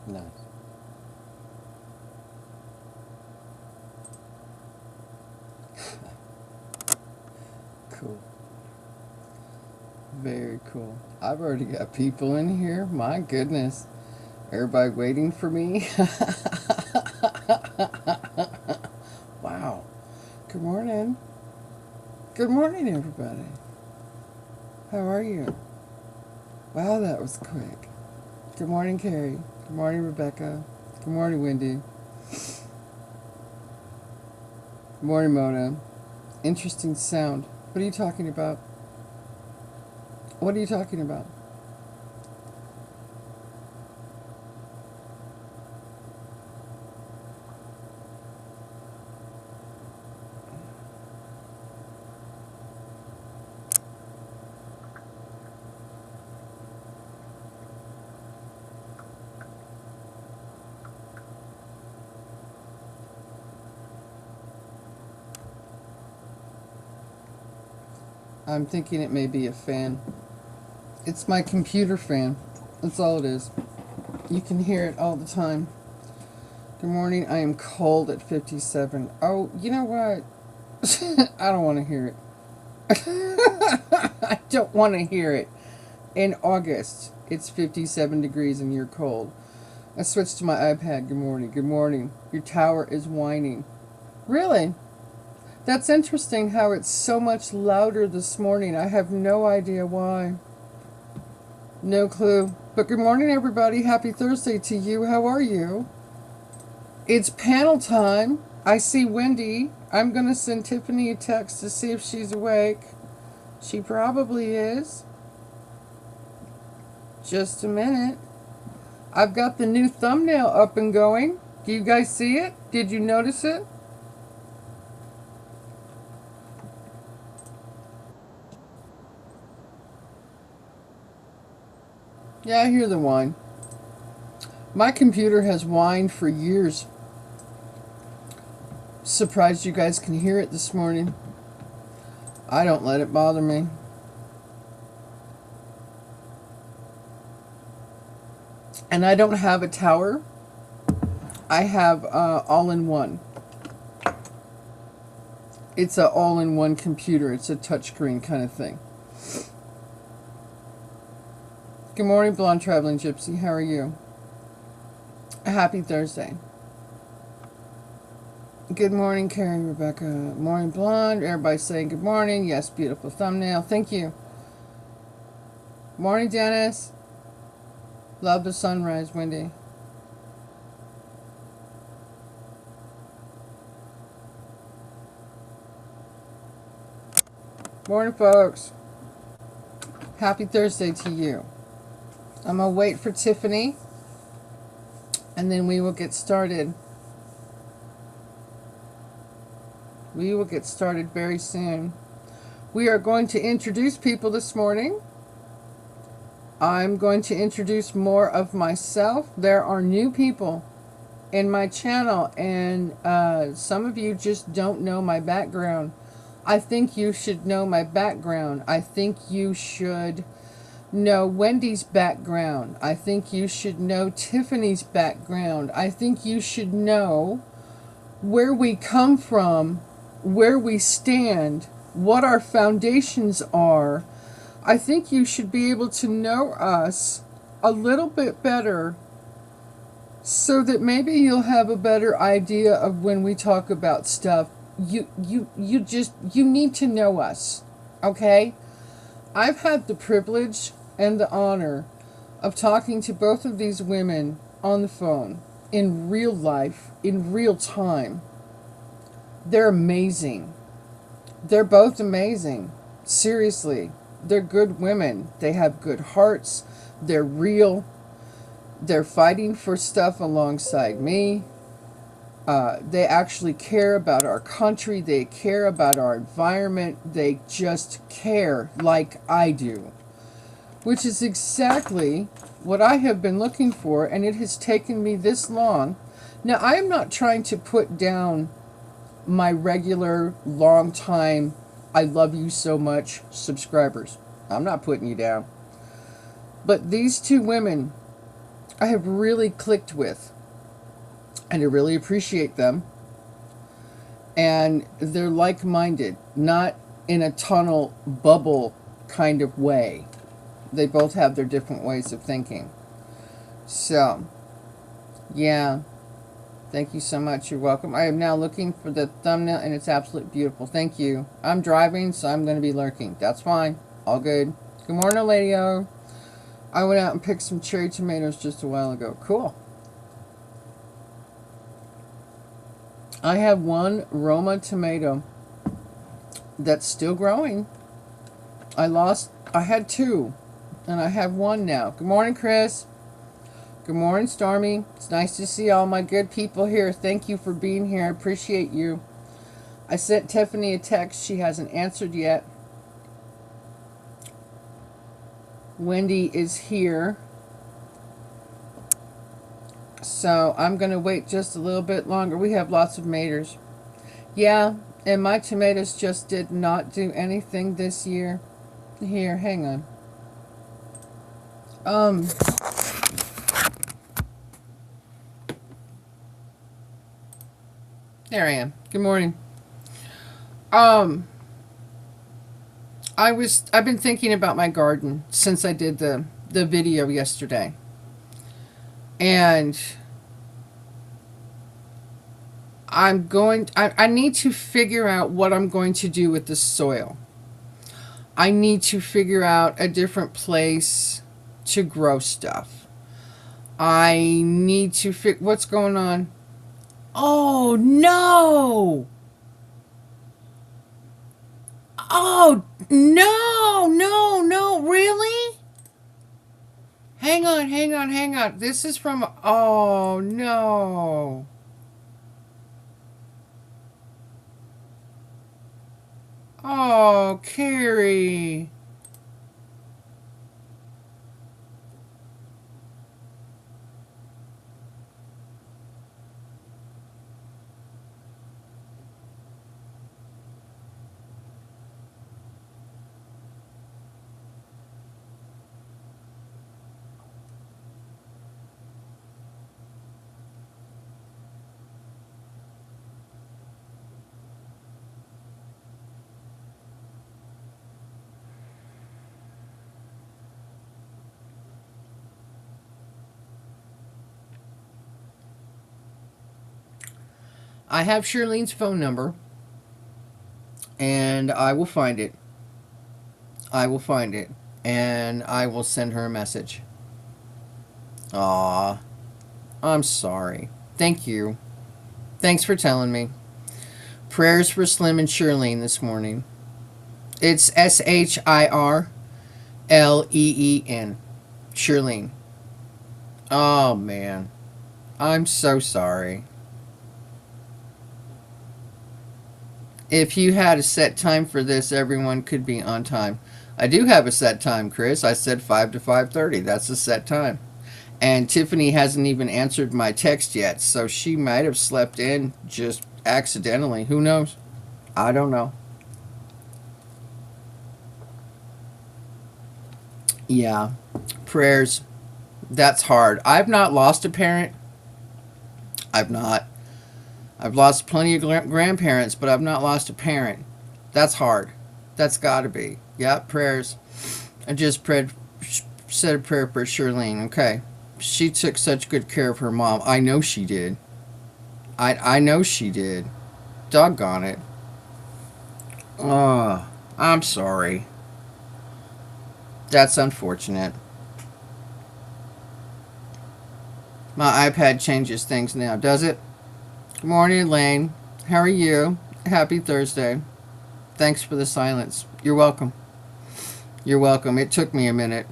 Nice. Cool. Very cool. I've already got people in here. My goodness. Everybody waiting for me. Wow. Good morning. Good morning, everybody. How are you? Wow, that was quick. Good morning, Carrie. Good morning, Rebecca. Good morning, Wendy. Good morning, Mona. Interesting sound. What are you talking about? What are you talking about? I'm thinking it may be a fan. It's my computer fan. That's all it is. You can hear it all the time. Good morning. I am cold at 57. Oh, you know what? I don't want to hear it. I don't want to hear it. In August, it's 57 degrees and you're cold. I switched to my iPad. Good morning. Good morning. Your tower is whining. Really? That's interesting how it's so much louder this morning. I have no idea why. No clue. But good morning, everybody. Happy Thursday to you. How are you? It's panel time. I see Wendy. I'm going to send Tiffany a text to see if she's awake. She probably is. Just a minute. I've got the new thumbnail up and going. Do you guys see it? Did you notice it? Yeah, I hear the whine. My computer has whined for years. Surprised you guys can hear it this morning. I don't let it bother me. And I don't have a tower. I have all-in-one. It's an all-in-one computer. It's a touchscreen kind of thing. Good morning, Blonde Traveling Gypsy. How are you? Happy Thursday. Good morning, Carrie, Rebecca. Morning, Blonde. Everybody saying good morning. Yes, beautiful thumbnail. Thank you. Morning, Dennis. Love the sunrise, Wendy. Morning, folks. Happy Thursday to you. I'm going to wait for Tiffany, and then we will get started. We will get started very soon. We are going to introduce people this morning. I'm going to introduce more of myself. There are new people in my channel, and some of you just don't know my background. I think you should know my background. I think you should know Wendy's background. I think you should know Tiffany's background. I think you should know where we come from, where we stand, what our foundations are. I think you should be able to know us a little bit better so that maybe you'll have a better idea of when we talk about stuff. You need to know us, okay? I've had the privilege and the honor of talking to both of these women on the phone in real life, in real time. They're amazing. They're both amazing. Seriously. They're good women. They have good hearts. They're real. They're fighting for stuff alongside me. They actually care about our country. They care about our environment. They just care like I do, which is exactly what I have been looking for, and it has taken me this long. Now, I am not trying to put down my regular, long time, I love you so much subscribers. I'm not putting you down. But these two women I have really clicked with, and I really appreciate them. And they're like-minded, not in a tunnel bubble kind of way. They both have their different ways of thinking. So, yeah. Thank you so much. You're welcome. I am now looking for the thumbnail, and it's absolutely beautiful. Thank you. I'm driving, so I'm going to be lurking. That's fine. All good. Good morning, Lady O. I went out and picked some cherry tomatoes just a while ago. Cool. I have one Roma tomato that's still growing. I had two, and I have one now. Good morning, Chris. Good morning, Stormy. It's nice to see all my good people here. Thank you for being here. I appreciate you. I sent Tiffany a text. She hasn't answered yet. Wendy is here. So I'm going to wait just a little bit longer. We have lots of maters. Yeah, and my tomatoes just did not do anything this year. Here, hang on. There I am. Good morning. I've been thinking about my garden since I did the video yesterday. And I need to figure out what I'm going to do with the soil. I need to figure out a different place to grow stuff. I need to what's going on? Oh, no! Oh, no, really? Hang on. This is from, oh, no. Oh, Carrie. I have Shirlene's phone number, and I will find it. And I will send her a message. Aw, I'm sorry. Thank you. Thanks for telling me. Prayers for Slim and Shirlene this morning. It's Shirleen. Shirlene. Oh, man. I'm so sorry. If you had a set time for this, everyone could be on time. I do have a set time, Chris. I said 5 to 5:30. That's a set time. And Tiffany hasn't even answered my text yet, so she might have slept in just accidentally. Who knows? I don't know. Yeah. Prayers. That's hard. I've not lost a parent. I've not. I've lost plenty of grandparents, but I've not lost a parent. That's hard. That's got to be. Yeah, prayers. I just said a prayer for Shirlene. Okay. She took such good care of her mom. I know she did. I know she did. Doggone it. Oh, I'm sorry. That's unfortunate. My iPad changes things now, does it? Good morning, Elaine. How are you? Happy Thursday. Thanks for the silence. You're welcome. You're welcome. It took me a minute.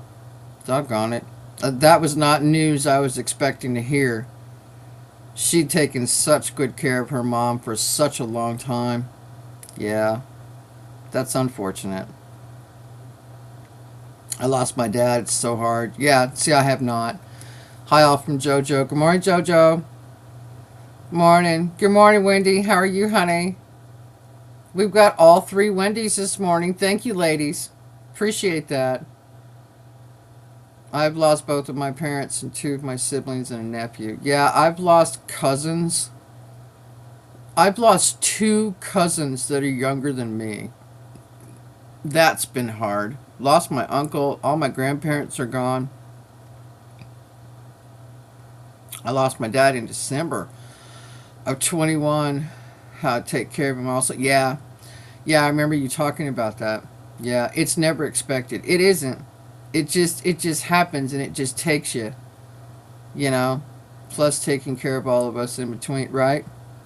Doggone it. That was not news I was expecting to hear. She'd taken such good care of her mom for such a long time. Yeah, that's unfortunate. I lost my dad. It's so hard. Yeah, see, I have not. Hi, all from JoJo. Good morning, JoJo. Morning. Good morning, Wendy. How are you, honey? We've got all three Wendy's this morning. Thank you, ladies. Appreciate that. I've lost both of my parents and two of my siblings and a nephew. Yeah, I've lost cousins. I've lost two cousins that are younger than me. That's been hard. Lost my uncle. All my grandparents are gone. I lost my dad in December of 21. How to take care of him also. Yeah. Yeah, I remember you talking about that. Yeah, it's never expected. It isn't. It just happens and it just takes you, you know. Plus taking care of all of us in between, right?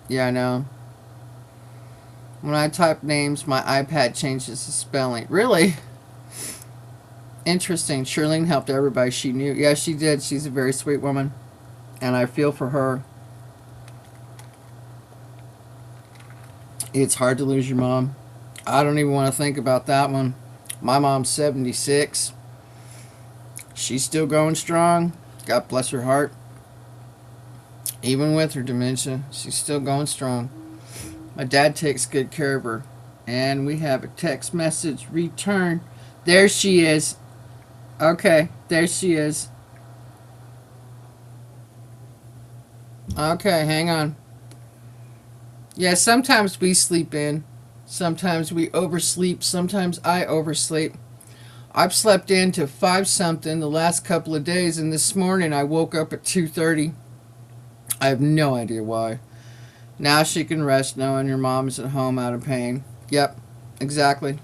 Yeah, I know. When I type names, my iPad changes the spelling. Really? Interesting. Shirlene helped everybody she knew. Yeah, she did. She's a very sweet woman. And I feel for her. It's hard to lose your mom. I don't even want to think about that one. My mom's 76. She's still going strong. God bless her heart. Even with her dementia, she's still going strong. My dad takes good care of her. And we have a text message return. There she is. Okay, there she is. Okay, hang on. Yeah, sometimes we sleep in. Sometimes we oversleep. Sometimes I oversleep. I've slept in to 5 something the last couple of days, and this morning I woke up at 2:30. I have no idea why. Now she can rest knowing your mom is at home out of pain. Yep, exactly.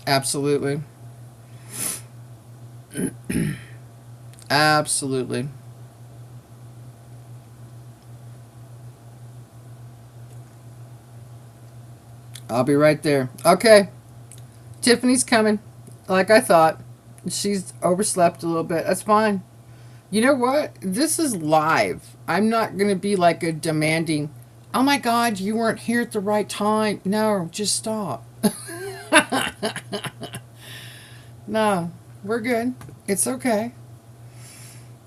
Absolutely. Absolutely. I'll be right there. Okay. Tiffany's coming. Like I thought. She's overslept a little bit. That's fine. You know what? This is live. I'm not going to be like a demanding, oh my God, you weren't here at the right time. No, just stop. No, we're good. It's okay.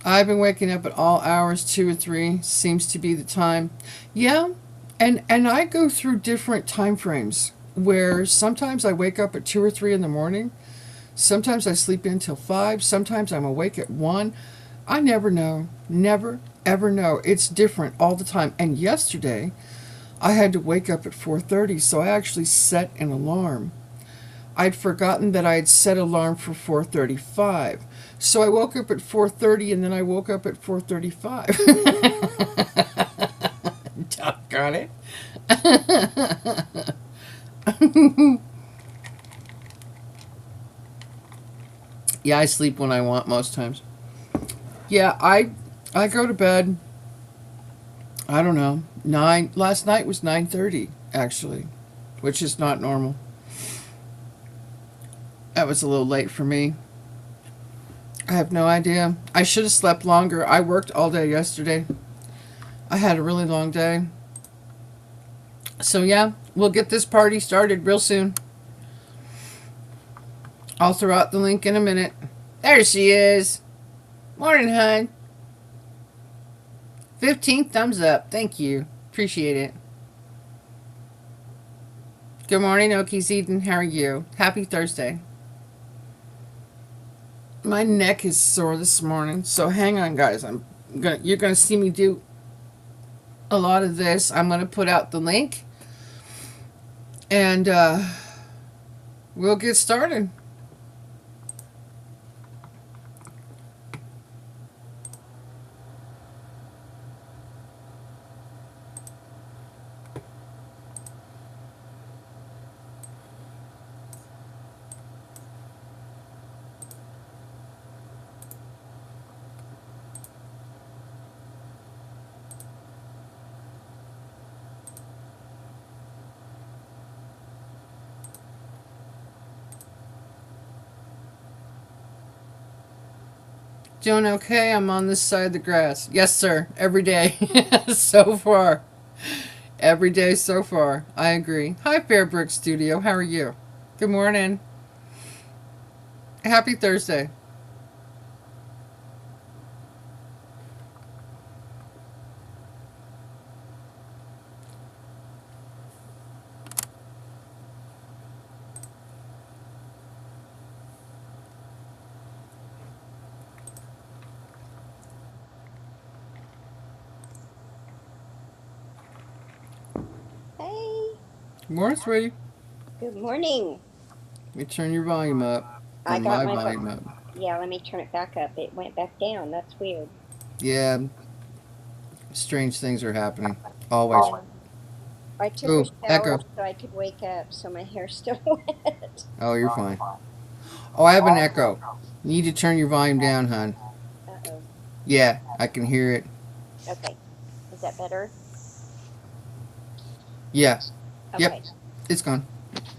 I've been waking up at all hours, 2 or 3 seems to be the time. Yeah, and I go through different time frames where sometimes I wake up at 2 or 3 in the morning. Sometimes I sleep in till 5. Sometimes I'm awake at 1. I never know. Never, ever know. It's different all the time. And yesterday, I had to wake up at 4:30, so I actually set an alarm. I'd forgotten that I had set alarm for 4:35. So I woke up at 4:30 and then I woke up at 4:35. Doggone it. Yeah, I sleep when I want most times. Yeah, I go to bed, I don't know, 9. Last night was 9:30 actually, which is not normal. That was a little late for me. I have no idea. I should have slept longer. I worked all day yesterday. I had a really long day. So yeah, we'll get this party started real soon. I'll throw out the link in a minute. There she is. Morning, hun. 15 thumbs up. Thank you. Appreciate it. Good morning, Okies Eden. How are you? Happy Thursday. My neck is sore this morning, so hang on, guys. You're gonna see me do a lot of this. I'm gonna put out the link, and we'll get started. Doing okay. I'm on this side of the grass. Yes, sir. Every day. So far. Every day so far. I agree. Hi, Fairbrook Studio. How are you? Good morning. Happy Thursday. Hey, Good morning, sweetie. good morning. Let me turn your volume up. Or I got my my volume up. Yeah, let me turn it back up. It went back down. That's weird. Yeah, strange things are happening. Always. Yeah. I took a Ooh, shower echo. so I could wake up, so my hair's still wet. Oh, you're fine. Oh, I have an echo. You need to turn your volume down, hon. Uh-oh. Yeah, I can hear it. Okay. Is that better? Yeah. Yep. Okay. It's gone.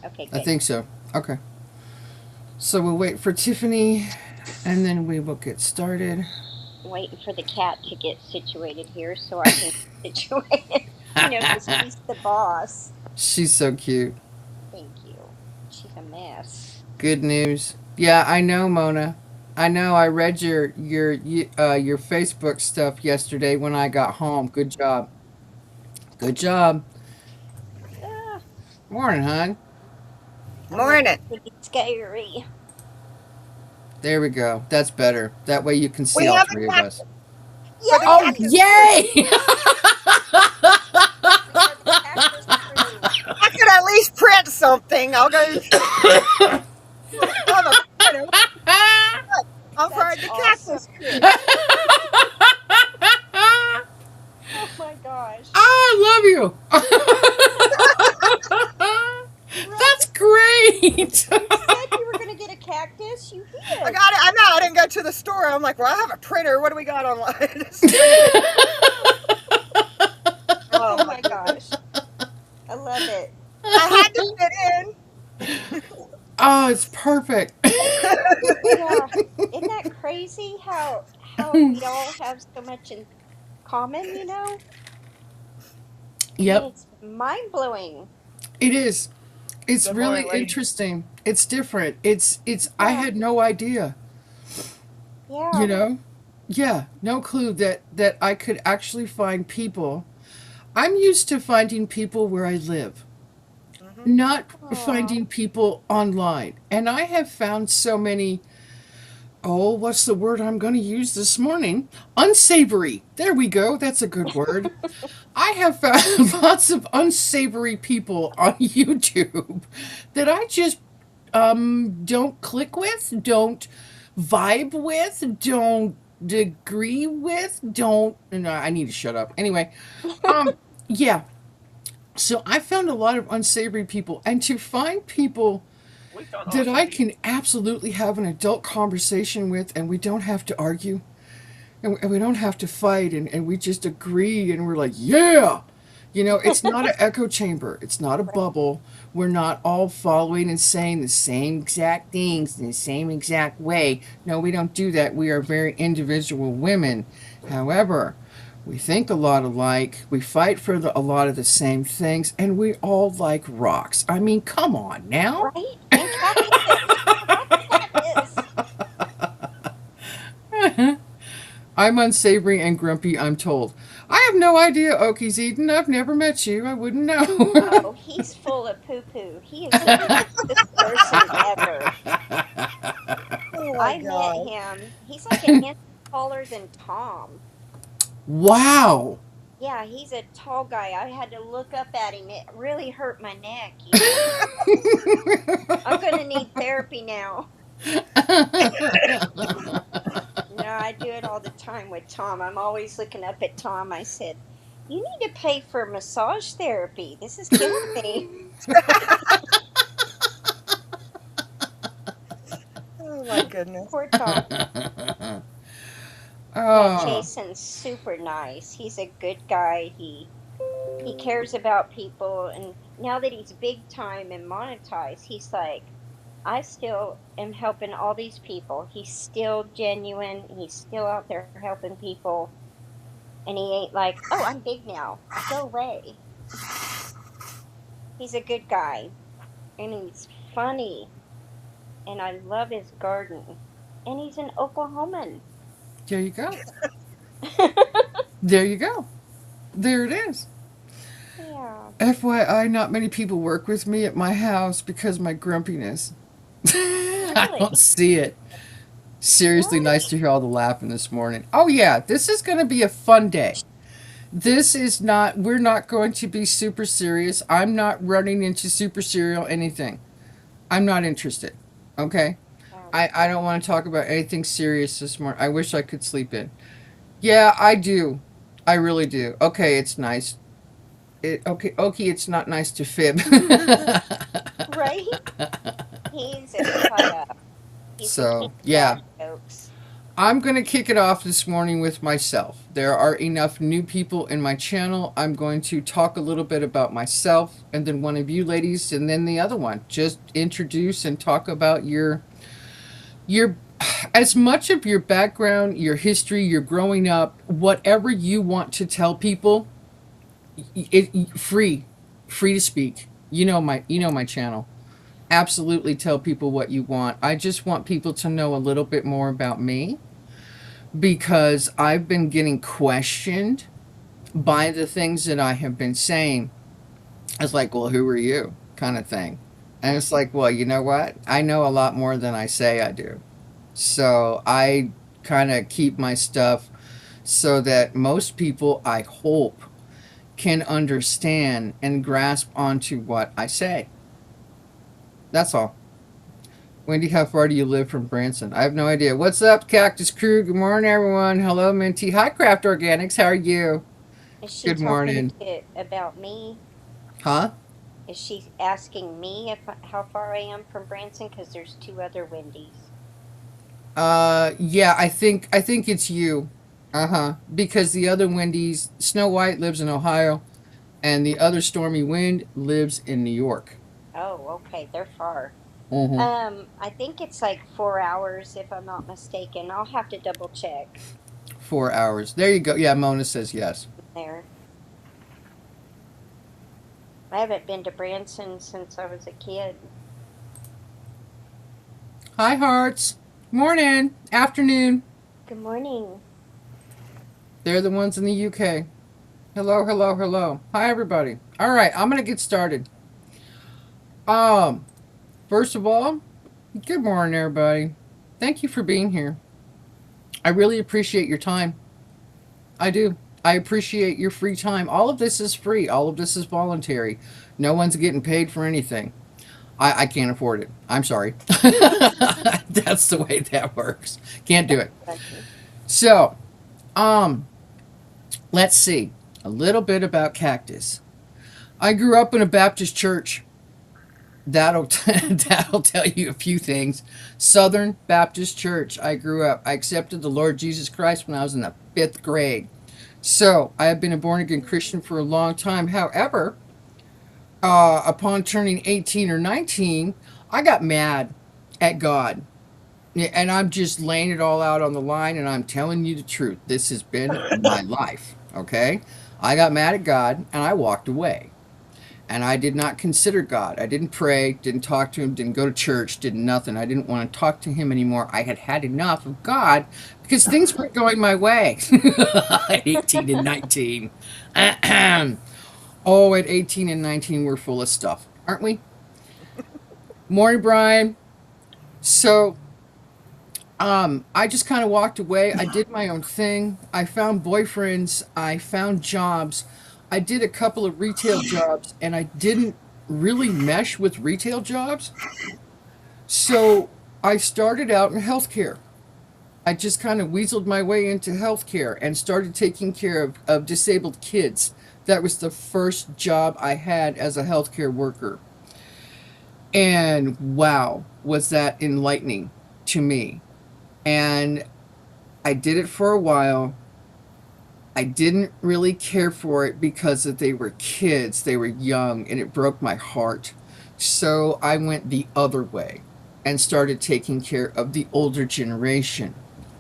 Okay, I good. think so. Okay. So we'll wait for Tiffany and then we will get started. I'm waiting for the cat to get situated here so I can get situated. Because she's the boss. She's so cute. Thank you. She's a mess. Good news. Yeah, I know, Mona. I know. I read your Facebook stuff yesterday when I got home. Good job. Good job. Ah, Morning, hon. I'm ready Morning. to be scary. There we go. That's better. That way you can see We all have three a of us. cactus for the Oh, Yay! cactus yay! For the cactus crew. I could at least print something. I'll go. I'll have a printer. I'll That's write the awesome. cactus crew. Oh my gosh. I love you. Right? That's great. You said you were going to get a cactus. You I did. got it. I know. I didn't go to the store. I'm like, well, I have a printer. What do we got online? Just print it. Oh Oh my my goodness. gosh. I love it. I had to fit Oh, it's perfect. Yeah. Isn't that crazy how we all have so much in common? Yep, It's mind-blowing. it is. It's Good morning, really lady. interesting. It's different. It's I Yeah. had no idea, you Yeah. know? Yeah, no clue that I could actually find people. I'm used to finding people where I live, Hmm. not Aw. finding people online. And I have found so many, oh, what's the word I'm going to use this morning? Unsavory. There we go. That's a good word. I have found lots of unsavory people on YouTube that I just don't click with, don't vibe with, don't agree with, don't. No, I need to shut up. Anyway, um, yeah. So I found a lot of unsavory people, and to find people that I can absolutely have an adult conversation with, and we don't have to argue, and we don't have to fight, and we just agree, and we're like, yeah. It's not an echo chamber. It's not a Right. bubble. We're not all following and saying the same exact things in the same exact way. No, we don't do that. We are very individual women. However, we think a lot alike. We fight for a lot of the same things, and we all like rocks. I mean, come on now. Right? And cactus. How about the cactus? I'm unsavory and grumpy, I'm told. I have no idea, Okies Eden. I've never met you. I wouldn't know. Oh, he's full of poo-poo. He is the nicest person ever. Oh my I met god. him. He's like an inch taller than Tom. Wow. Yeah, he's a tall guy. I had to look up at him. It really hurt my neck. I'm gonna need therapy now. No, I do it all the time with Tom. I'm always looking up at Tom. I said, "You need to pay for massage therapy. This is killing me." Oh my goodness. Poor Tom. Yeah, Oh, Jason's super nice. He's a good guy. He cares about people, and now that he's big time and monetized, he's like, I still am helping all these people. He's still genuine. He's still out there helping people. And he ain't like, oh, I'm big now. Go away. He's a good guy. And he's funny. And I love his garden. And he's an Oklahoman. There you go. There you go. There it is. Yeah. FYI, not many people work with me at my house because of my grumpiness. I Really? don't see it. Seriously, What? nice to hear all the laughing this morning. Oh, yeah, this is going to be a fun day. This is not, we're not going to be super serious. I'm not running into super serial anything. I'm not interested. Okay? Um, I don't want to talk about anything serious this morning. I wish I could sleep in. Yeah, I do. I really do. Okay, it's nice. Okay, it's not nice to fib. right? He's a cut up. He's the king So, of yeah. dad jokes. I'm going to kick it off this morning with myself. There are enough new people in my channel. I'm going to talk a little bit about myself, and then one of you ladies, and then the other one. Just introduce and talk about your as much of your background, your history, your growing up, whatever you want to tell people. Free to speak. You know my channel. Absolutely tell people what you want. I just want people to know a little bit more about me because I've been getting questioned by the things that I have been saying. It's like, well, who are you? Kind of thing. And it's like, well, you know what? I know a lot more than I say I do. So I kind of keep my stuff so that most people, I hope, can understand and grasp onto what I say. That's all. Wendy, how far do you live from Branson? I have no idea. What's up, Cactus Crew? Good morning, everyone. Hello, Minty. Hi, Craft Organics. How are you? Is she Good talking morning. about me? Huh? Is she asking me if how far I am from Branson? Because there's two other Wendy's. Yeah, I think it's you. Uh-huh. Because the other Wendy's, Snow White lives in Ohio, and the other Stormy Wind lives in New York. Oh, okay, they're far. Mm-hmm. I think it's like 4 hours if I'm not mistaken. I'll have to double check 4 hours. There you go. Yeah, Mona says yes. there. I haven't been to Branson since I was a kid. Hi, hearts. Morning. Afternoon. Good morning. They're the ones in the UK. Hello, hello, hello. Hi, everybody. All right, I'm gonna get started. Um, First of all, good morning, everybody. Thank you for being here. I really appreciate your time. I do. I appreciate your free time. All of this is free. All of this is voluntary. No one's getting paid for anything. I can't afford it. I'm sorry. That's the way that works. Can't do it. Funny. So, um, let's see. A little bit about Cactus. I grew up in a Baptist church. That'll tell you a few things. Southern Baptist Church. I grew up. I accepted the Lord Jesus Christ when I was in the 5th grade. So I have been a born again Christian for a long time. However, upon turning 18 or 19, I got mad at God. Yeah, and I'm just laying it all out on the line, and I'm telling you the truth. This has been my life. Okay? I got mad at God, and I walked away. And I did not consider God. I didn't pray, didn't talk to him, didn't go to church, did nothing. I didn't want to talk to him anymore. I had had enough of God because things weren't going my way at 18 and 19. Oh, at 18 and 19, we're full of stuff, aren't we? Morning, Brian. So, I just kind of walked away. I did my own thing. I found boyfriends. I found jobs. I did a couple of retail jobs, and I didn't really mesh with retail jobs. So I started out in healthcare. I just kind of weaseled my way into healthcare and started taking care of disabled kids. That was the first job I had as a healthcare worker. And wow, was that enlightening to me. And I did it for a while. I didn't really care for it because they were kids, they were young, and it broke my heart. So I went the other way. and started taking care of the older generation.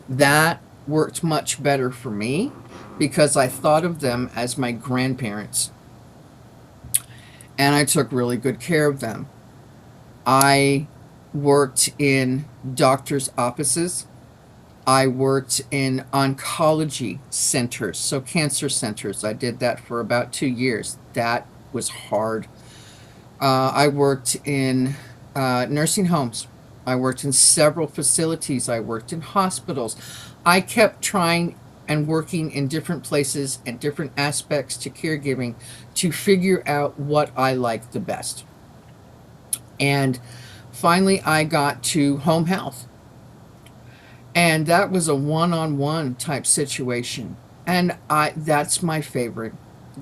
That worked much better for me because I thought of them as my grandparents and I took really good care of them. I worked in doctors' offices. I worked in oncology centers, so cancer centers. I did that for about 2 years. That was hard. I worked in nursing homes. I worked in several facilities. I worked in hospitals. I kept trying and working in different places and different aspects to caregiving to figure out what I liked the best. And finally, I got to home health. And that was a one-on-one type situation. And that's my favorite.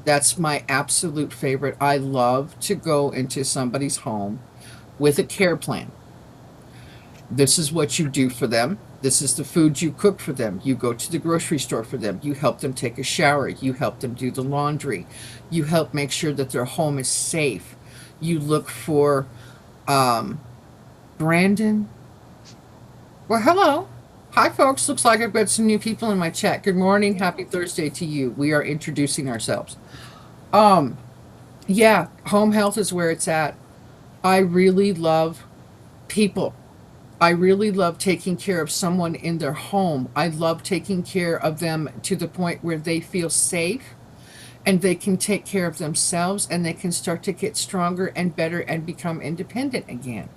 That's my absolute favorite. I love to go into somebody's home with a care plan. This is what you do for them. This is the food you cook for them. You go to the grocery store for them. You help them take a shower. You help them do the laundry. You help make sure that their home is safe. You look for um, Brandon. Well, hello. Hi, folks. Looks like I've got some new people in my chat. Good morning. Happy Thursday to you. We are introducing ourselves. Um, yeah, home health is where it's at. I really love people. I really love taking care of someone in their home. I love taking care of them to the point where they feel safe and they can take care of themselves and they can start to get stronger and better and become independent again.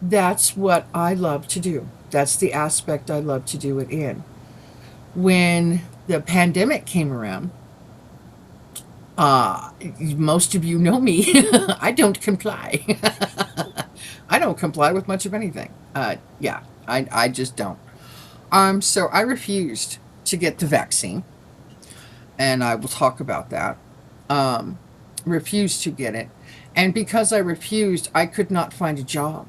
That's what I love to do. That's the aspect I love to do it in. When the pandemic came around, uh, most of you know me. I don't comply. I don't comply with much of anything. Yeah, I just don't. So I refused to get the vaccine, and I will talk about that. Um, refused to get it, and because I refused, I could not find a job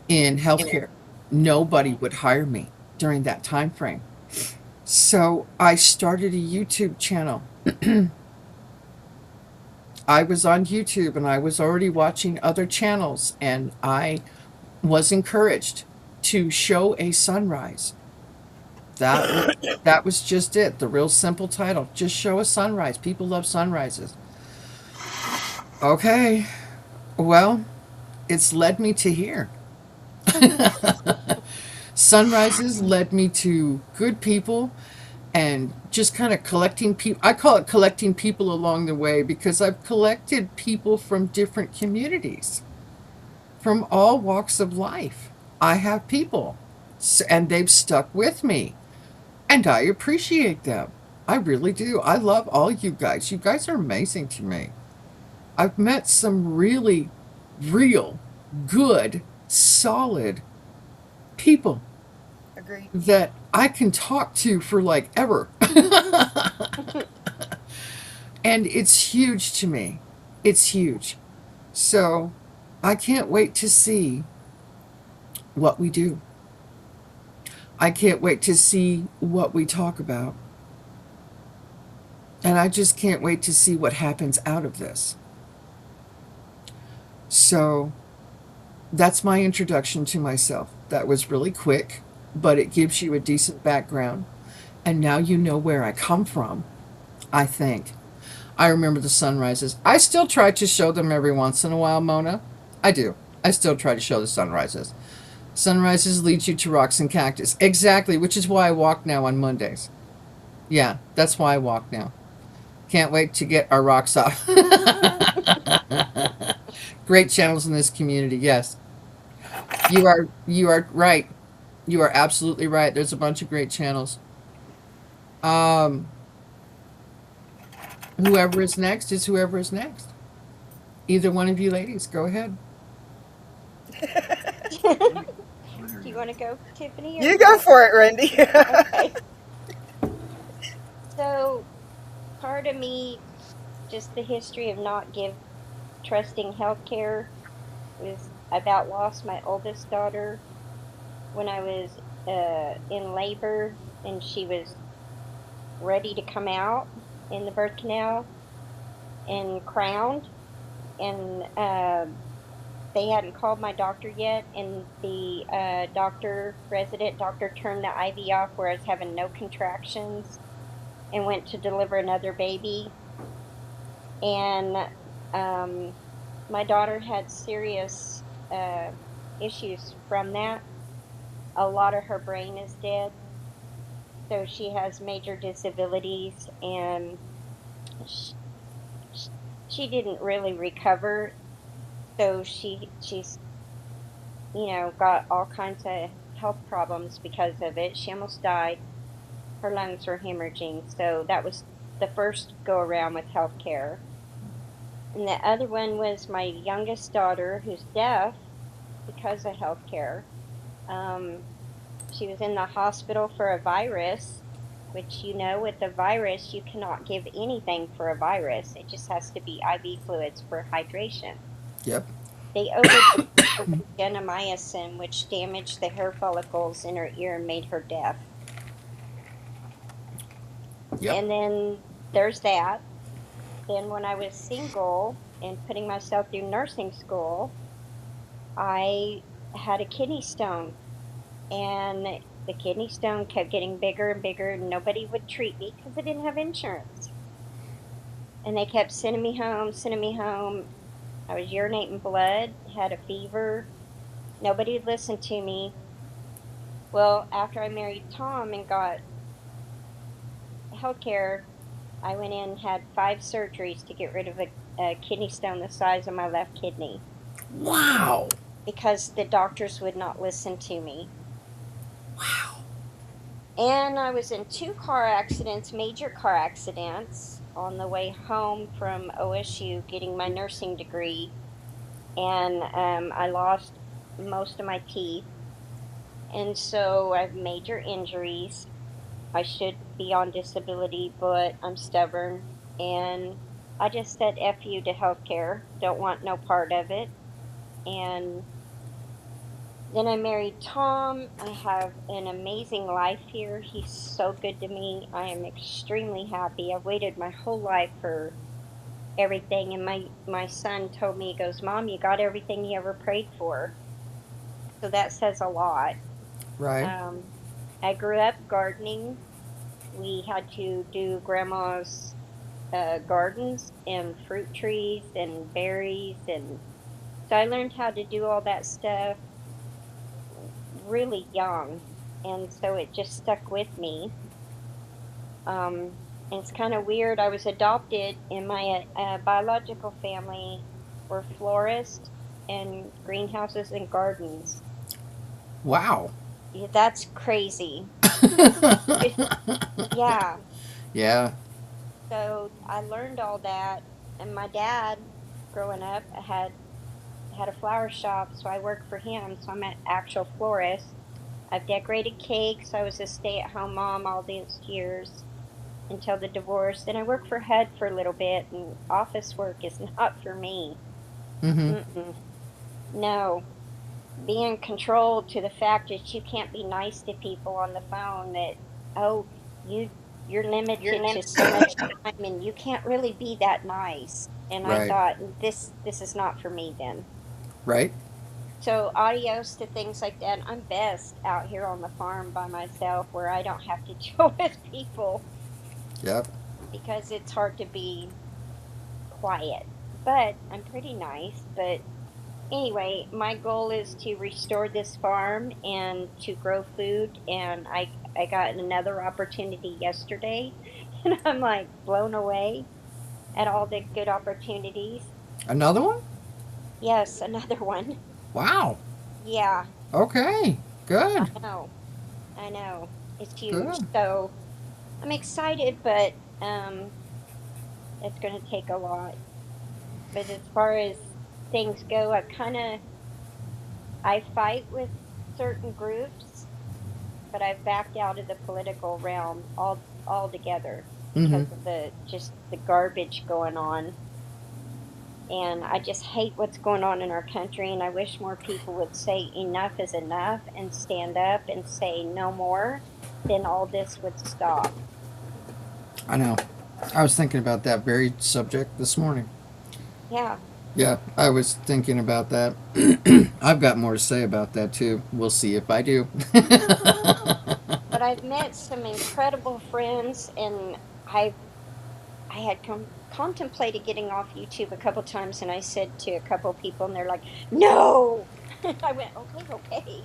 in healthcare. Nobody would hire me during that time frame. So I started a YouTube channel. I was on YouTube and I was already watching other channels, and I was encouraged to show a sunrise. That was just it. The real simple title. Just show a sunrise. People love sunrises. Okay. Well, it's led me to here. Sunrises led me to good people and just kind of collecting people. I call it collecting people along the way because I've collected people from different communities, from all walks of life. I have people, and they've stuck with me, and I appreciate them. I really do. I love all you guys. You guys are amazing to me. I've met some really, real, good, solid people Agreed. that I can talk to for like ever. And it's huge to me. It's huge. So I can't wait to see what we do. I can't wait to see what we talk about. And I just can't wait to see what happens out of this. So that's my introduction to myself. That was really quick, but it gives you a decent background. And now you know where I come from, I think. I remember the sunrises. I still try to show them every once in a while, Mona. I do. I still try to show the sunrises. Sunrises lead you to rocks and cactus. Exactly, which is why I walk now on Mondays. Yeah, that's why I walk now. Can't wait to get our rocks off. Great channels in this community, yes. You are right. You are absolutely right. There's a bunch of great channels. Um, whoever is next is whoever is next. Either one of you ladies, go ahead. Do you want to go, Tiffany? Or You go for it, Randy. okay. So part of me, just the history of not trusting healthcare, was I about lost my oldest daughter when I was in labor, and she was ready to come out in the birth canal and crowned, and they hadn't called my doctor yet, and the resident doctor turned the IV off where I was having no contractions and went to deliver another baby. And um, my daughter had serious uh, issues from that. A lot of her brain is dead, so she has major disabilities, and she, she didn't really recover. So she's got all kinds of health problems because of it. She almost died. Her lungs were hemorrhaging. So that was the first go around with healthcare. And the other one was my youngest daughter, who's deaf because of healthcare. Um, she was in the hospital for a virus, which, with a virus, you cannot give anything for a virus. It just has to be IV fluids for hydration. Yep. They overdosed her with gentamicin, which damaged the hair follicles in her ear and made her deaf. Yep. And then there's that. Then when I was single and putting myself through nursing school, I had a kidney stone. And the kidney stone kept getting bigger and bigger, and nobody would treat me because I didn't have insurance. And they kept sending me home, sending me home. I was urinating blood, had a fever. Nobody would listen to me. Well, after I married Tom and got healthcare, I went in and had 5 surgeries to get rid of a kidney stone the size of my left kidney Wow. because the doctors would not listen to me. Wow. And I was in 2 car accidents, major car accidents, on the way home from OSU getting my nursing degree. And I lost most of my teeth. And so I have major injuries. I should be on disability, but I'm stubborn. And I just said F you to healthcare. Don't want no part of it. And then I married Tom. I have an amazing life here. He's so good to me. I am extremely happy. I've waited my whole life for everything. And my son told me, he goes, Mom, you got everything you ever prayed for. So that says a lot. Right. I grew up gardening. We had to do grandma's gardens and fruit trees and berries. And so I learned how to do all that stuff really young. And so it just stuck with me. And it's kind of weird. I was adopted, and my biological family were florists and greenhouses and gardens. Wow. Yeah, that's crazy. Yeah. Yeah. So I learned all that, and my dad, growing up, had a flower shop, so I worked for him. So I'm an actual florist. I've decorated cakes. I was a stay-at-home mom all these years until the divorce. Then I worked for HUD for a little bit, and office work is not for me. Mm-hmm. Mm-mm. No, being controlled to the fact that you can't be nice to people on the phone, that oh you're limited to so much time and you can't really be that nice. And I Right. thought, this is not for me then. Right. So adios to things like that. I'm best out here on the farm by myself where I don't have to deal with people Yep. because it's hard to be quiet. But I'm pretty nice. But anyway, my goal is to restore this farm and to grow food. And I got another opportunity yesterday, and I'm like blown away at all the good opportunities. Another one? Yes, another one. Wow. Yeah, Okay. I Good. know. I know. It's huge. Good. So I'm excited, but it's going to take a lot. But as far as things go, I fight with certain groups, but I've backed out of the political realm altogether Mm-hmm. because of the garbage going on. And I just hate what's going on in our country, and I wish more people would say enough is enough and stand up and say no more, then all this would stop. I know. I was thinking about that very subject this morning. Yeah. Yeah, I was thinking about that. I've got more to say about that too. We'll see if I do. But I've met some incredible friends, and I had contemplated getting off YouTube a couple times, and I said to a couple people, and they're like, "No." I went, "Okay, okay."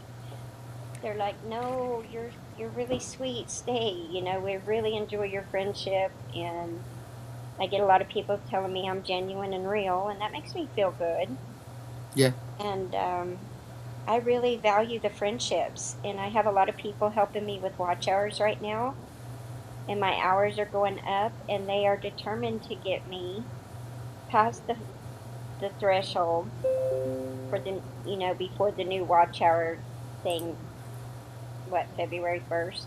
They're like, "No, you're really sweet. Stay. You know, we really enjoy your friendship." And I get a lot of people telling me I'm genuine and real, and that makes me feel good. Yeah, And I really value the friendships, and I have a lot of people helping me with watch hours right now, and my hours are going up, and they are determined to get me past the threshold for the before the new watch hour thing. What, February 1st?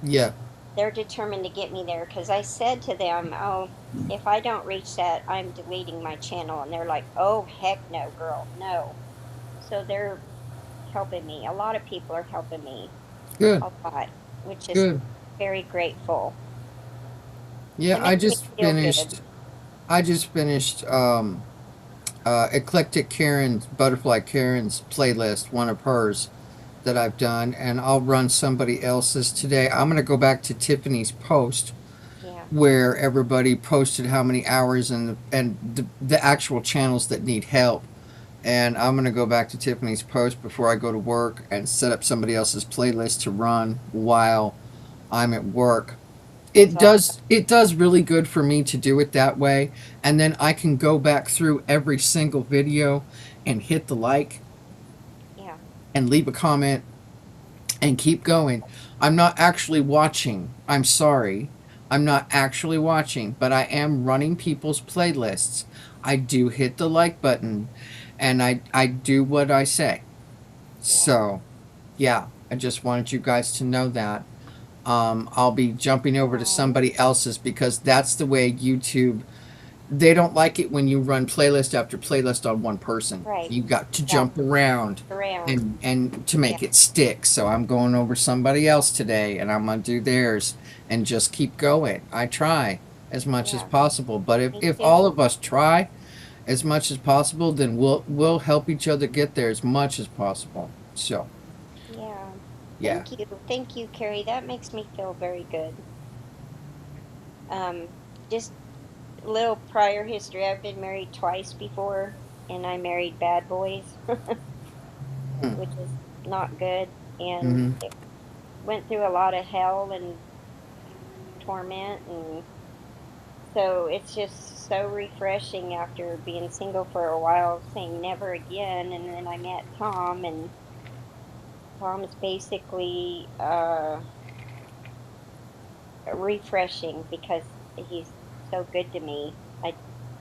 yeah, They're determined to get me there because I said to them, "Oh, if I don't reach that, I'm deleting my channel." And they're like, "Oh, heck no, girl, no." So they're helping me. A lot of people are helping me good, a lot, which is good. very grateful. Yeah, It makes me feel good. I just finished Eclectic Karen's Butterfly Karen's playlist, one of hers that I've done, and I'll run somebody else's today. I'm gonna go back to Tiffany's post Yeah. where everybody posted how many hours and the actual channels that need help. And I'm gonna go back to Tiffany's post before I go to work and set up somebody else's playlist to run while I'm at work. That's awesome. It does really good for me to do it that way, and then I can go back through every single video and hit the like Yeah. and leave a comment and keep going. I'm not actually watching. I'm sorry. I'm not actually watching, but I am running people's playlists. I do hit the like button and I do what I say. Yeah. So, yeah, I just wanted you guys to know that. I'll be jumping over to Oh, somebody else's because that's the way YouTube. They don't like it when you run playlist after playlist on one person. right. You got to Yeah. jump around Around. and to Yeah. make it stick. So I'm going over somebody else today and I'm gonna do theirs and just keep going. I try as much as Yeah. possible. But Me if too. all of us try as much as possible, then we'll help each other get there as much as possible. So Yeah. yeah. Thank you. Thank you, Carrie. That makes me feel very good. Um, just a little prior history. I've been married twice before, and I married bad boys, which is not good. And Mm-hmm. it went through a lot of hell and torment. And so it's just so refreshing after being single for a while, saying never again. And then I met Tom, and Tom is basically refreshing because he's so good to me.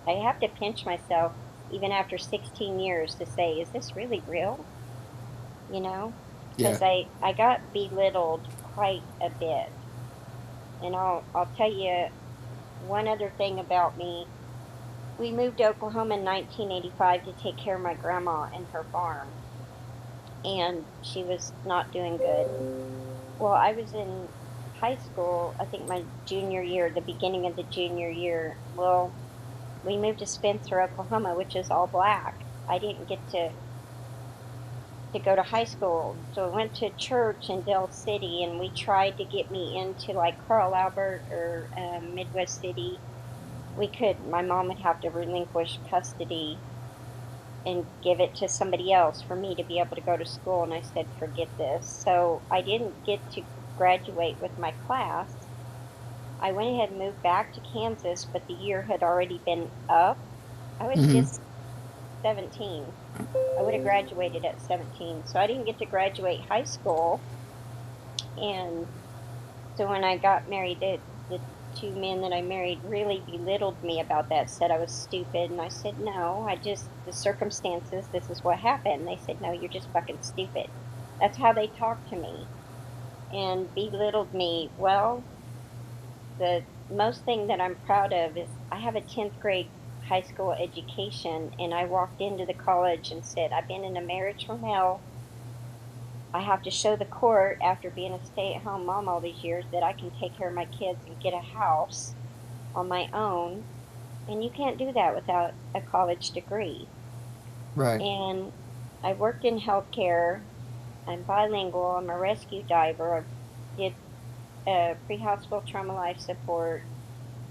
I have to pinch myself even after 16 years to say, is this really real? You know, Yeah. because I got belittled quite a bit. And I'll tell you one other thing about me. We moved to Oklahoma in 1985 to take care of my grandma and her farm, and she was not doing good. Well, I was in high school, I think my junior year, the beginning of the junior year. Well, we moved to Spencer, Oklahoma, which is all black. I didn't get to go to high school, so I went to church in Dell City, and we tried to get me into like Carl Albert or Midwest City. We could. My mom would have to relinquish custody and give it to somebody else for me to be able to go to school. And I said, forget this. So I didn't get to graduate with my class. I went ahead and moved back to Kansas, but the year had already been up. I was Mm-hmm. just 17. I would have graduated at 17. So I didn't get to graduate high school. And so when I got married, the two men that I married really belittled me about that, said I was stupid. And I said, no, the circumstances, this is what happened. They said, no, you're just fucking stupid. That's how they talked to me and belittled me. Well, the most thing that I'm proud of is I have a 10th grade high school education, and I walked into the college and said, I've been in a marriage from hell. I have to show the court after being a stay-at-home mom all these years that I can take care of my kids and get a house on my own. and you can't do that without a college degree. Right. And I worked in healthcare. I'm bilingual. I'm a rescue diver. I did pre-hospital trauma life support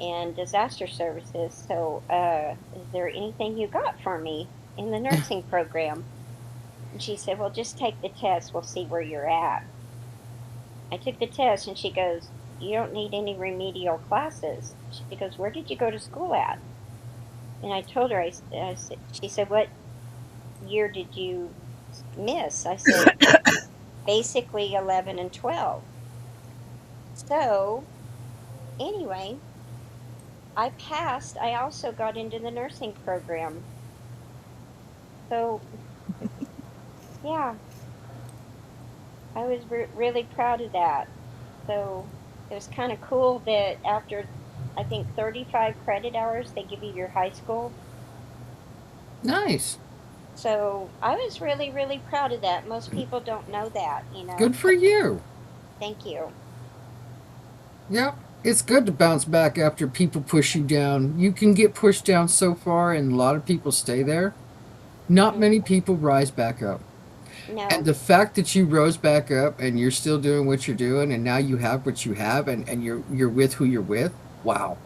and disaster services. So, is there anything you got for me in the nursing program? And she said, well, just take the test. We'll see where you're at. I took the test and she goes, you don't need any remedial classes. She goes, where did you go to school at? And I told her, I said, she said, what year did you miss? I said, basically 11 and 12. So, anyway, I passed. I also got into the nursing program. So, yeah, I was really proud of that. So, it was kind of cool that after, I think, 35 credit hours, they give you your high school. Nice. So, I was really, really proud of that. Most people don't know that, you know. Good for you. Thank you. Yep. It's good to bounce back after people push you down. You can get pushed down so far, and a lot of people stay there. Not Mm, many people rise back up. And no, the fact that you rose back up and you're still doing what you're doing, and now you have what you have, and you're with who you're with. Wow.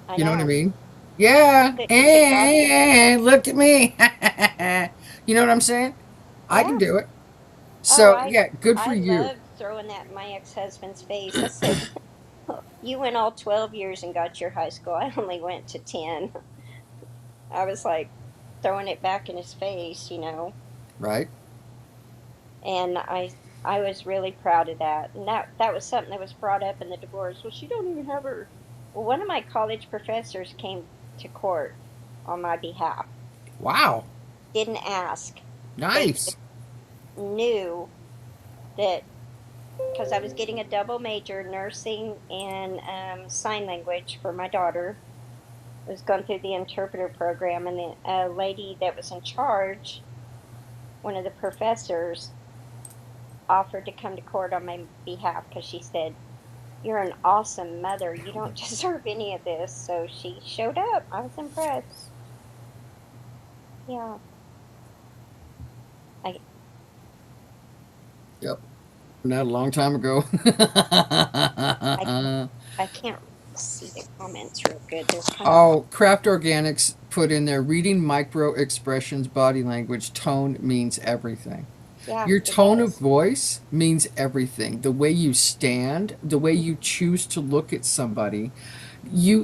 I You know what I know. mean? Yeah. To God be, And look at me. You know what I'm saying? I can yeah. do it. Oh, So yeah, good for I you. loved throwing that in my ex-husband's face. I said, "You went all 12 years and got your high school. I only went to 10." I was like throwing it back in his face, you know. Right. And I was really proud of that. And that was something that was brought up in the divorce. Well, she don't even have her. Well, one of my college professors came to court on my behalf. Wow. Didn't ask. They Nice. just knew that because I was getting a double major, nursing and sign language for my daughter. I was going through the interpreter program, and the lady that was in charge, one of the professors, offered to come to court on my behalf because she said, "You're an awesome mother. You don't deserve any of this." So she showed up. I was impressed. Yeah, I Yep. Not a long time ago. I I can't see the comments real good. They're kind of Oh, Craft Organics put in there reading micro expressions, body language, tone means everything. yeah, Your it tone of does. voice means everything. The way you stand, the way you choose to look at somebody,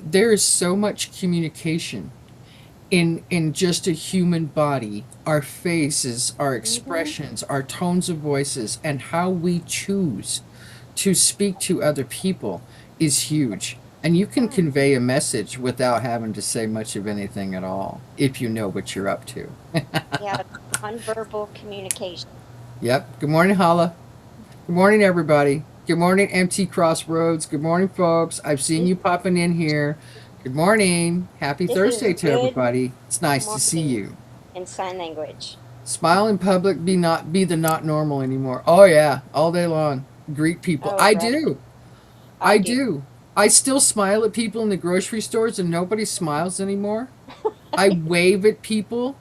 there is so much communication in just a human body. Our faces, our Hmm. expressions, our tones of voices, and how we choose to speak to other people is huge. And you can Yeah, convey a message without having to say much of anything at all if you know what you're up to. yeah, nonverbal communication. Yep. Good morning, Hala. Good morning, everybody. Good morning, MT Crossroads. Good morning, folks. I've seen This you popping in here. Good morning. Happy this is Thursday to good everybody. It's nice to see morning you. in sign language. Smile in public, be the not normal anymore. Oh yeah, all day long. Greet people. Oh, I right. do. I I do. do. I still smile at people in the grocery stores and nobody smiles anymore. I wave at people.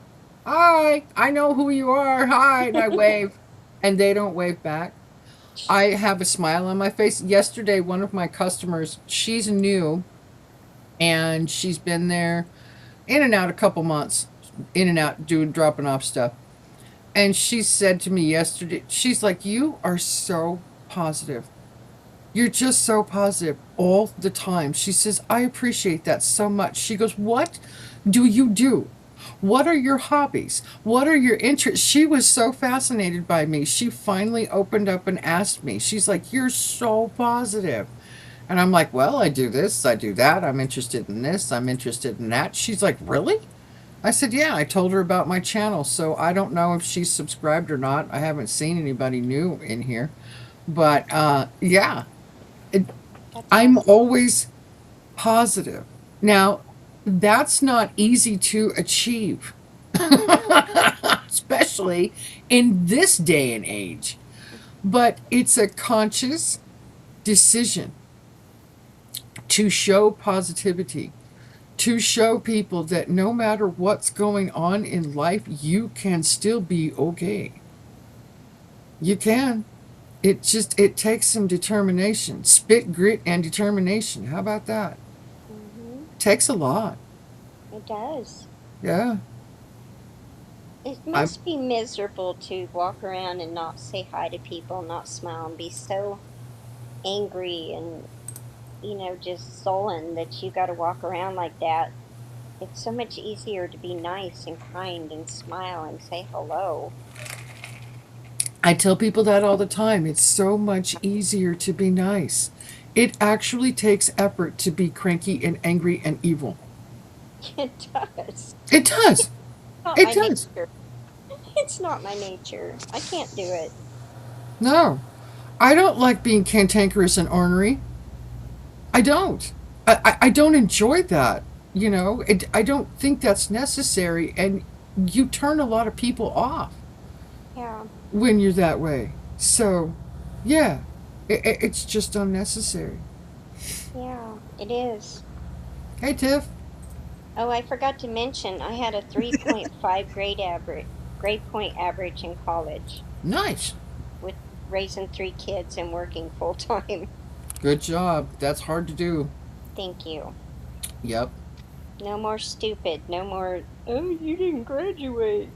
Hi, I know who you are. Hi, and I wave. And they don't wave back. I have a smile on my face. Yesterday, one of my customers, she's new and she's been there in and out a couple months, in and out, dropping off stuff. And she said to me yesterday, she's like, you are so positive. You're just so positive all the time. She says, I appreciate that so much. She goes, what do you do? What are your hobbies? What are your interests? She was so fascinated by me. She finally opened up and asked me. She's like, you're so positive. And I'm like, well, I do this, I do that. I'm interested in this, I'm interested in that. She's like, really? I said, yeah, I told her about my channel. So I don't know if she's subscribed or not. I haven't seen anybody new in here. But yeah, it, That's I'm awesome. always positive. Now, that's not easy to achieve, No. especially in this day and age. But it's a conscious decision to show positivity, to show people that no matter what's going on in life, you can still be okay. You can. It takes some determination, spit, grit, and determination. How about that? Mhm. Takes a lot. It does. Yeah. It I must be miserable to walk around and not say hi to people, not smile, and be so angry and, just sullen that you got to walk around like that. It's so much easier to be nice and kind and smile and say hello. I tell people that all the time. It's so much easier to be nice. It actually takes effort to be cranky and angry and evil. It does. It does. Not It my does. nature. It's not my nature. I can't do it. No. I don't like being cantankerous and ornery. I don't. I don't enjoy that. I don't think that's necessary. And you turn a lot of people off Yeah, when you're that way. So, yeah, it's just unnecessary. yeah, it is. Hey, Tiff. Oh, I forgot to mention I had a 3.5 grade point average in college Nice. with raising 3 kids and working full time. Good job. That's hard to do. Thank you. Yep. No more stupid. No more. Oh, you didn't graduate.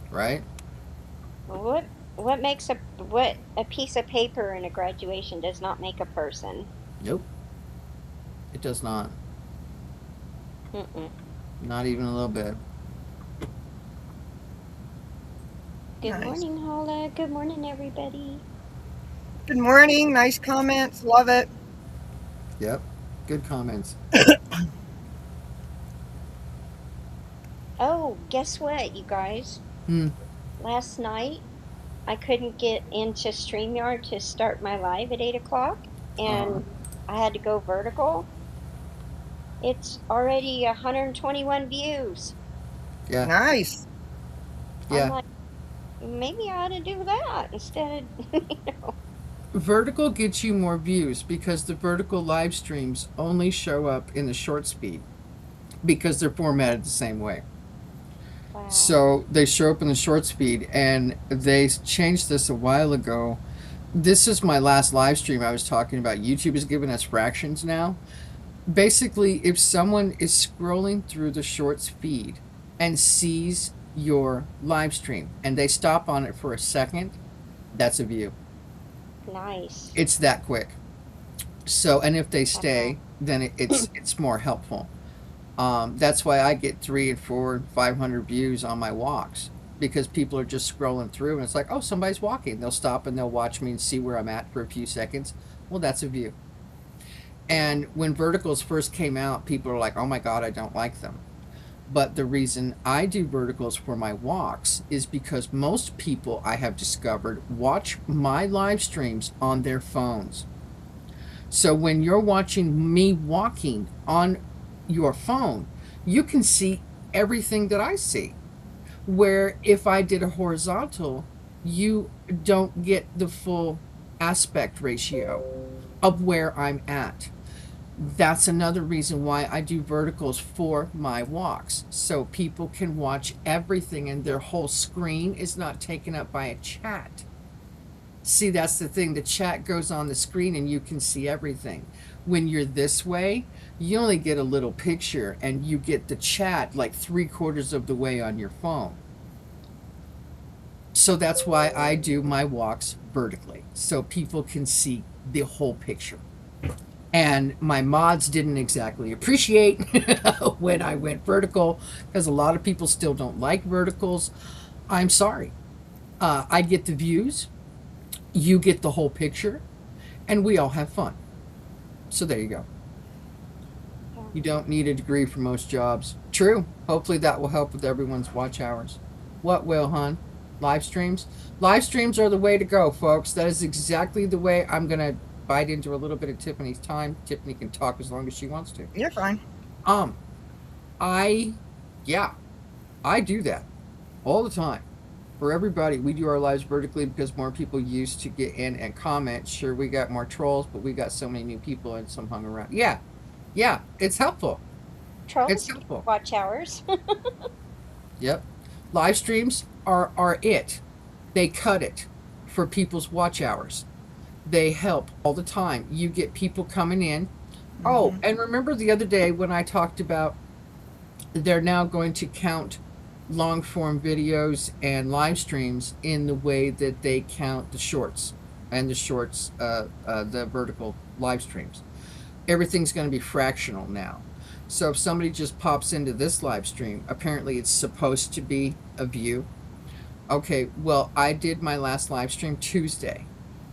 Right? What makes a piece of paper in a graduation does not make a person. Nope. It does not. Mm-mm. Not even a little bit. Good Nice. morning, Holla. Good morning, everybody. Good morning. Nice comments. Love it. Yep. Good comments. Oh, guess what, you guys? Hmm. Last night I couldn't get into StreamYard to start my live at 8 o'clock, Uh-huh. and I had to go vertical. It's already 121 views. Yeah. Nice. I'm Yeah. like, maybe I ought to do that instead of, Vertical gets you more views because the vertical live streams only show up in the short speed because they're formatted the same way. Wow. So they show up in the short speed, and they changed this a while ago. This is my last live stream I was talking about. YouTube is giving us fractions now. Basically, if someone is scrolling through the shorts feed and sees your live stream and they stop on it for a second, that's a view. Nice. It's that quick. So, and if they Wow. stay, then it's more helpful. That's why I get 300 and 400 and 500 views on my walks because people are just scrolling through and it's like, oh, somebody's walking. They'll stop and they'll watch me and see where I'm at for a few seconds. Well, that's a view. And when verticals first came out, people are like, oh my God, I don't like them. But the reason I do verticals for my walks is because most people I have discovered watch my live streams on their phones. So when you're watching me walking on your phone, you can see everything that I see. Where if I did a horizontal, you don't get the full aspect ratio of where I'm at. That's another reason why I do verticals for my walks. So people can watch everything and their whole screen is not taken up by a chat. See, that's the thing. The chat goes on the screen and you can see everything. When you're this way, you only get a little picture and you get the chat like 3/4 of the way on your phone. So that's why I do my walks vertically, so people can see the whole picture. And my mods didn't exactly appreciate when I went vertical because a lot of people still don't like verticals. I'm sorry. I get the views, you get the whole picture, and we all have fun. So there you go. Yeah. You don't need a degree for most jobs. True. Hopefully that will help with everyone's watch hours. What will, hon? Live streams? Live streams are the way to go, folks. That is exactly the way. I'm going to bite into a little bit of Tiffany's time. Tiffany can talk as long as she wants to. You're fine. Um, I, yeah, I do that all the time. For everybody, we do our lives vertically because more people used to get in and comment. Sure, we got more trolls, but we got so many new people and some hung around. Yeah, it's helpful. It's trolls get helpful. watch hours. Yep. Live streams are it. They cut it for people's watch hours. They help all the time. You get people coming in. Oh, Hmm. and remember the other day when I talked about they're now going to count long form videos and live streams in the way that they count the shorts and the vertical live streams. Everything's going to be fractional now. So if somebody just pops into this live stream, apparently it's supposed to be a view. Okay, well, I did my last live stream Tuesday.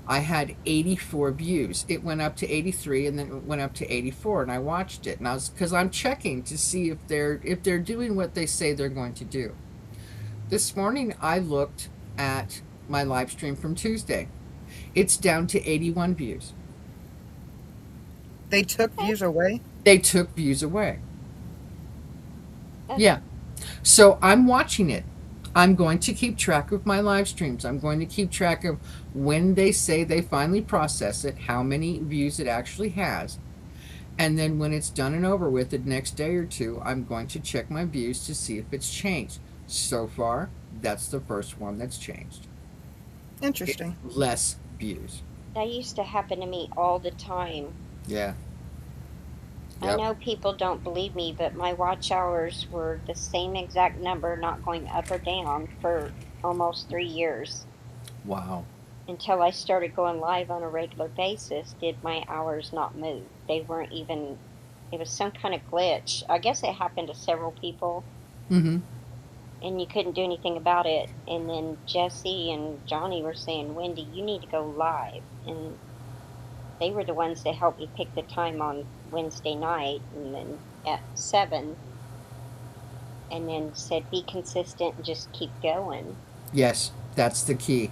I had 84 views. It went up to 83 and then it went up to 84 and I watched it. And I was cuz I'm checking to see if they're doing what they say they're going to do. This morning I looked at my live stream from Tuesday. It's down to 81 views. They took Okay. views away. They took views away. Uh, Yeah. So I'm watching it. I'm going to keep track of my live streams. I'm going to keep track of when they say they finally process it, how many views it actually has. And then when it's done and over with the next day or two, I'm going to check my views to see if it's changed. So far, that's the first one that's changed. It's Interesting. less views. that used to happen to me all the time. Yeah. I Yep. know people don't believe me, but my watch hours were the same exact number, not going up or down, for almost 3 years. Wow. Until I started going live on a regular basis, did my hours not move. They weren't even, it was some kind of glitch. I guess it happened to several people, Mm-hmm. and you couldn't do anything about it. And then Jesse and Johnny were saying, Wendy, you need to go live. And they were the ones that helped me pick the time on Wednesday night and then at 7, and then said, be consistent and just keep going. Yes, that's the key.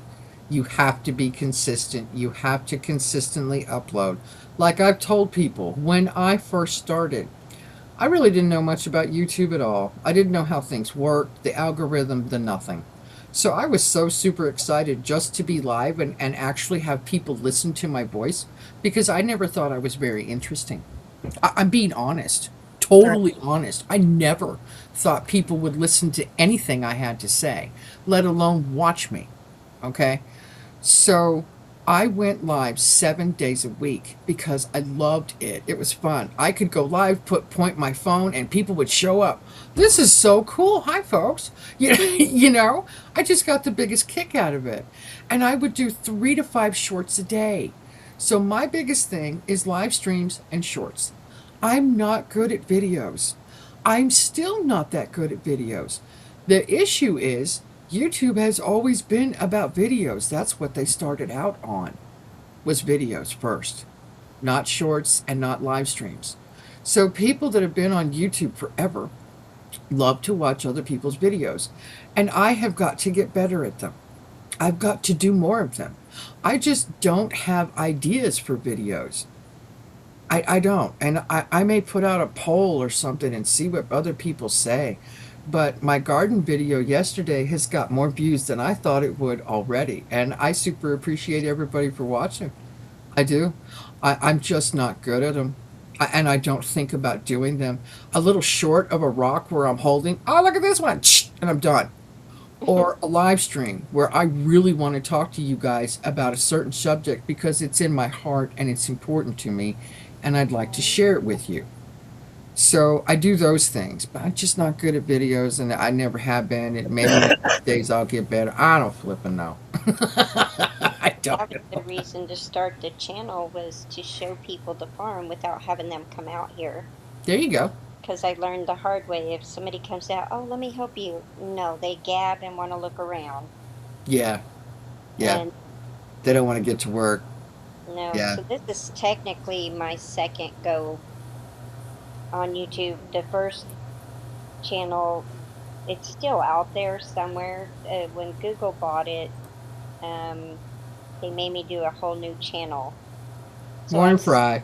You have to be consistent. You have to consistently upload. Like I've told people, when I first started, I really didn't know much about YouTube at all. I didn't know how things worked, the algorithm, the nothing. So I was so super excited just to be live and actually have people listen to my voice because I never thought I was very interesting. I'm being honest, Right. totally honest. I never thought people would listen to anything I had to say, let alone watch me. Okay? So I went live 7 days a week because I loved it. It was fun. I could go live, point my phone, and people would show up. This is so cool. Hi, folks. I just got the biggest kick out of it. And I would do 3 to 5 shorts a day. So my biggest thing is live streams and shorts. I'm not good at videos. I'm still not that good at videos. The issue is YouTube has always been about videos. That's what they started out on, was videos first, not shorts and not live streams. So people that have been on YouTube forever love to watch other people's videos. And I have got to get better at them. I've got to do more of them. I just don't have ideas for videos. I don't. And I may put out a poll or something and see what other people say. But my garden video yesterday has got more views than I thought it would already. And I super appreciate everybody for watching. I do. I'm just not good at them. And I don't think about doing them. A little short of a rock where I'm holding, oh, look at this one, and I'm done. Or a live stream where I really want to talk to you guys about a certain subject because it's in my heart and it's important to me and I'd like to share it with you. So I do those things, but I'm just not good at videos and I never have been. And maybe one of these days I'll get better. I don't flipping know. I don't Part of the know. reason to start the channel was to show people the farm without having them come out here. There you go. Because I learned the hard way. If somebody comes out, oh, let me help you. No, they gab and want to look around. Yeah. Yeah. And They don't want to get to work. no, Yeah. so this is technically my second go on YouTube. The first channel, it's still out there somewhere. When Google bought it, um, they made me do a whole new channel. So Morning fry.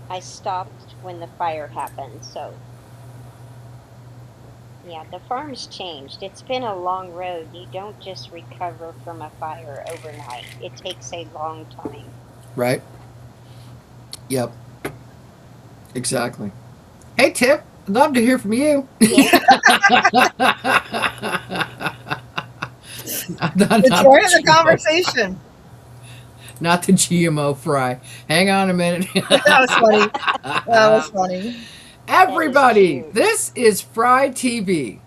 I stopped when the fire happened. So yeah, the farm's changed. It's been a long road. You don't just recover from a fire overnight. It takes a long time. Right? Yep. Exactly. Hey, Tip. Love to hear from you. Yeah. Not the Enjoying the GMO, conversation. not the GMO fry. Hang on a minute. That was funny. That was funny. That is Everybody, cute. this is Fry TV.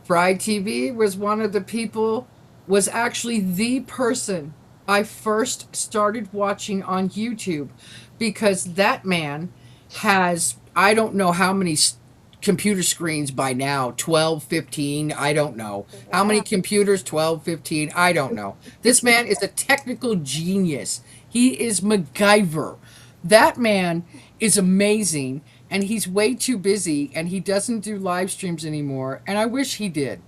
Fry TV was one of the people, was actually the person I first started watching on YouTube because that man has, I don't know how many computer screens by now, 12, 15. I don't know. How many Wow. computers? 12, 15. I don't know. This man is a technical genius. He is MacGyver. That man is amazing, and he's way too busy, and he doesn't do live streams anymore, and I wish he did.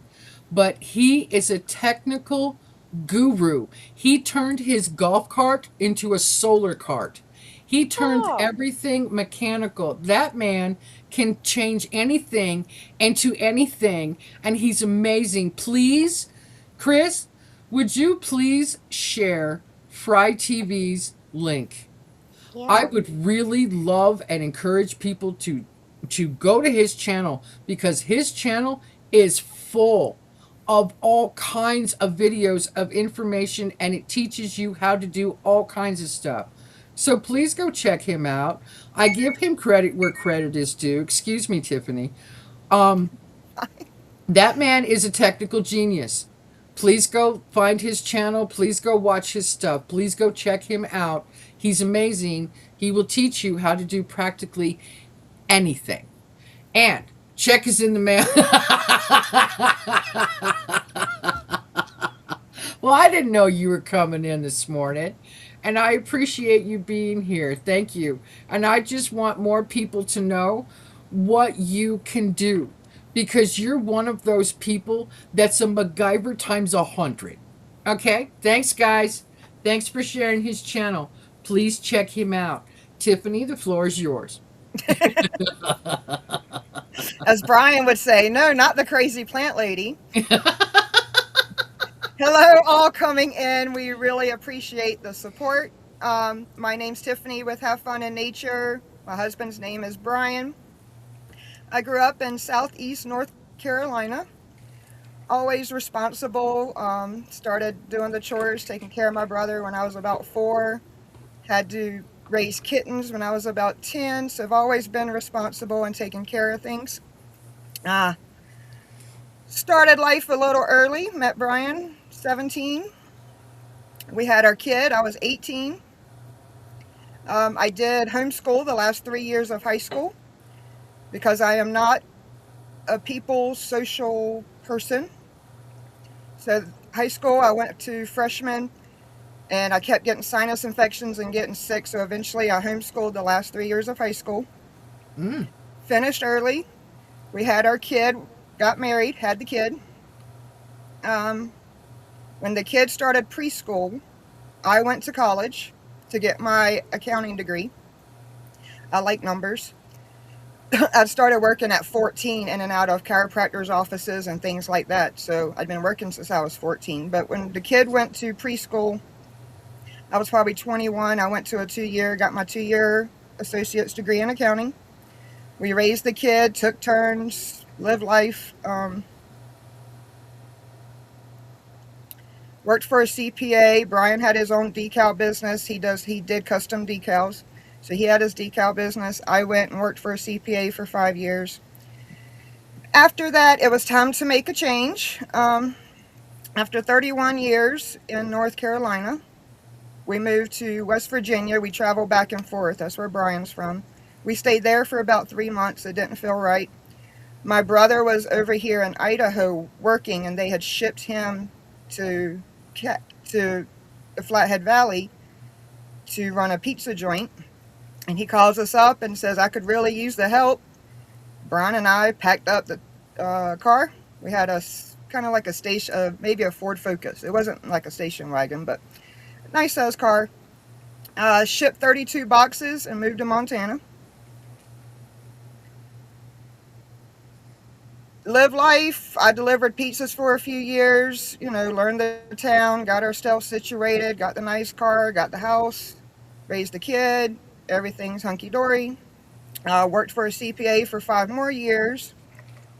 But he is a technical guru. He turned his golf cart into a solar cart. He turns Oh, everything mechanical. That man can change anything into anything, and he's amazing. Please, Chris, would you please share Fry TV's link? I yeah. would really love and encourage people to go to his channel because his channel is full of all kinds of videos of information, and it teaches you how to do all kinds of stuff. So please go check him out. I give him credit where credit is due. Excuse me, Tiffany. Um, that man is a technical genius. Please go find his channel. Please go watch his stuff. Please go check him out. He's amazing. He will teach you how to do practically anything. And check is in the mail. Well, I didn't know you were coming in this morning. And I appreciate you being here. Thank you. And I just want more people to know what you can do because you're one of those people that's a MacGyver times 100. Okay? Thanks, guys. Thanks for sharing his channel. Please check him out. Tiffany, the floor is yours. As Brian would say, no, not the crazy plant lady. Hello, all coming in. We really appreciate the support. My name's Tiffany with Have Fun in Nature. My husband's name is Brian. I grew up in southeast North Carolina. Always responsible. Started doing the chores, taking care of my brother when I was about 4. Had to raise kittens when I was about 10. So I've always been responsible and taking care of things. Uh, Started life a little early. Met Brian, 17. We had our kid. I was 18. I did homeschool the last 3 years of high school because I am not a people social person. So high school, I went to freshman and I kept getting sinus infections and getting sick. So eventually I homeschooled the last 3 years of high school. Mm. Finished early. We had our kid, got married, had the kid. When the kid started preschool, I went to college to get my accounting degree. I like numbers. I started working at 14 in and out of chiropractors' offices and things like that. So I'd been working since I was 14. But when the kid went to preschool, I was probably 21. I went to a 2-year, got my 2-year associate's degree in accounting. We raised the kid, took turns, lived life. Worked for a CPA. Brian had his own decal business. He did custom decals. So he had his decal business. I went and worked for a CPA for 5 years. After that, it was time to make a change. After 31 years in North Carolina, we moved to West Virginia. We traveled back and forth. That's where Brian's from. We stayed there for about 3 months. It didn't feel right. My brother was over here in Idaho working, and they had shipped him to the Flathead Valley to run a pizza joint. And he calls us up and says, I could really use the help. Brian and I packed up the car. We had a kind of like a station, maybe a Ford Focus. It wasn't like a station wagon, but a nice size car. Shipped 32 boxes and moved to Montana. Lived life. I delivered pizzas for a few years, learned the town, got ourselves situated, got the nice car, got the house, raised the kid. Everything's hunky-dory. Worked for a CPA for 5 more years.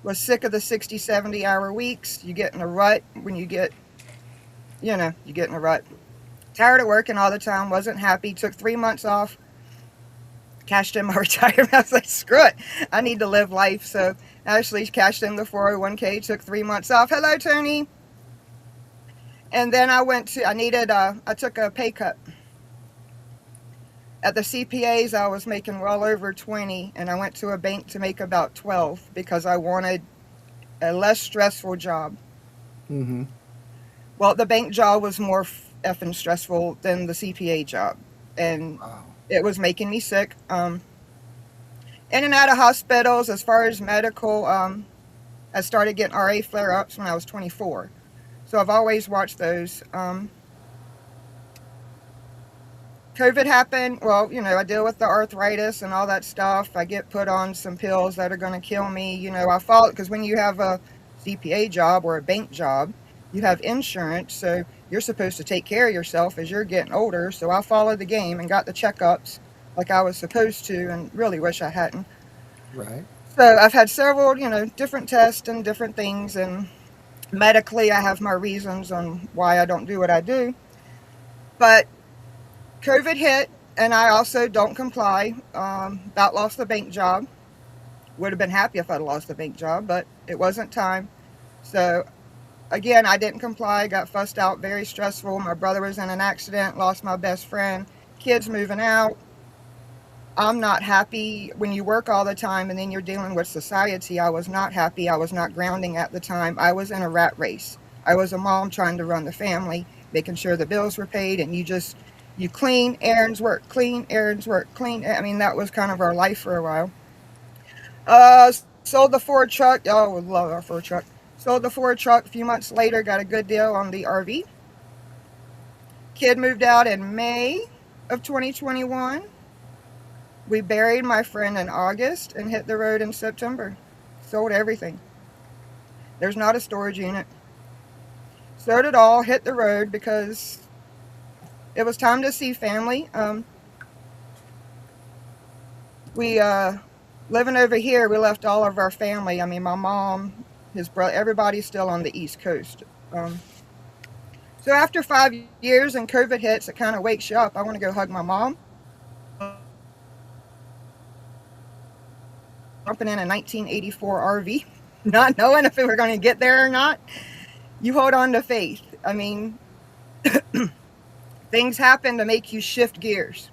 Was sick of the 60, 70 hour weeks. You get in a rut when you get in a rut. Tired of working all the time, wasn't happy, took 3 months off, cashed in my retirement. I was like, screw it, I need to live life. So actually cashed in the 401k, took 3 months off. Hello, Tony. And then I took a pay cut. At the CPAs, I was making well over 20, and I went to a bank to make about 12 because I wanted a less stressful job. Mm-hmm. Well, the bank job was more effing stressful than the CPA job, and Wow. it was making me sick. In and out of hospitals, as far as medical, I started getting RA flare-ups when I was 24. So I've always watched those. COVID happened. Well, I deal with the arthritis and all that stuff. I get put on some pills that are going to kill me. I follow, because when you have a CPA job or a bank job, you have insurance. So you're supposed to take care of yourself as you're getting older. So I followed the game and got the checkups like I was supposed to, and really wish I hadn't. Right. So I've had several, different tests and different things. And medically, I have my reasons on why I don't do what I do. But COVID hit, and I also don't comply. About lost the bank job. Would have been happy if I'd lost the bank job, but it wasn't time. So again, I didn't comply, got fussed out, very stressful. My brother was in an accident, lost my best friend, kids moving out. I'm not happy when you work all the time and then you're dealing with society. I was not happy. I was not grounding at the time. I was in a rat race. I was a mom trying to run the family, making sure the bills were paid, and you clean, errands, work, clean, errands, work, clean. I mean, that was kind of our life for a while. Sold the Ford truck. Oh, I love our Ford truck. Sold the Ford truck a few months later, got a good deal on the RV. Kid moved out in May of 2021. We buried my friend in August and hit the road in September. Sold everything. There's not a storage unit. Sold it all, hit the road because it was time to see family. We living over here, we left all of our family. I mean, my mom, his brother, everybody's still on the East Coast. So after 5 years and COVID hits, it kind of wakes you up. I want to go hug my mom. Jumping in a 1984 RV, not knowing if we were going to get there or not. You hold on to faith. I mean, things happen to make you shift gears.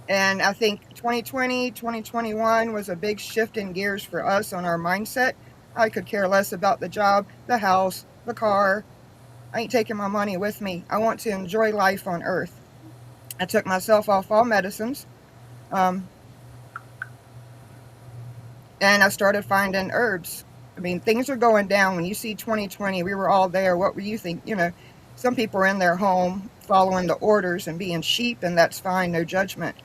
And I think 2020, 2021 was a big shift in gears for us on our mindset. I could care less about the job, the house, the car. I ain't taking my money with me. I want to enjoy life on earth. I took myself off all medicines. And I started finding herbs. I mean, things are going down. When you see 2020, we were all there. What were you think? Some people are in their home following the orders and being sheep, and that's fine, no judgment.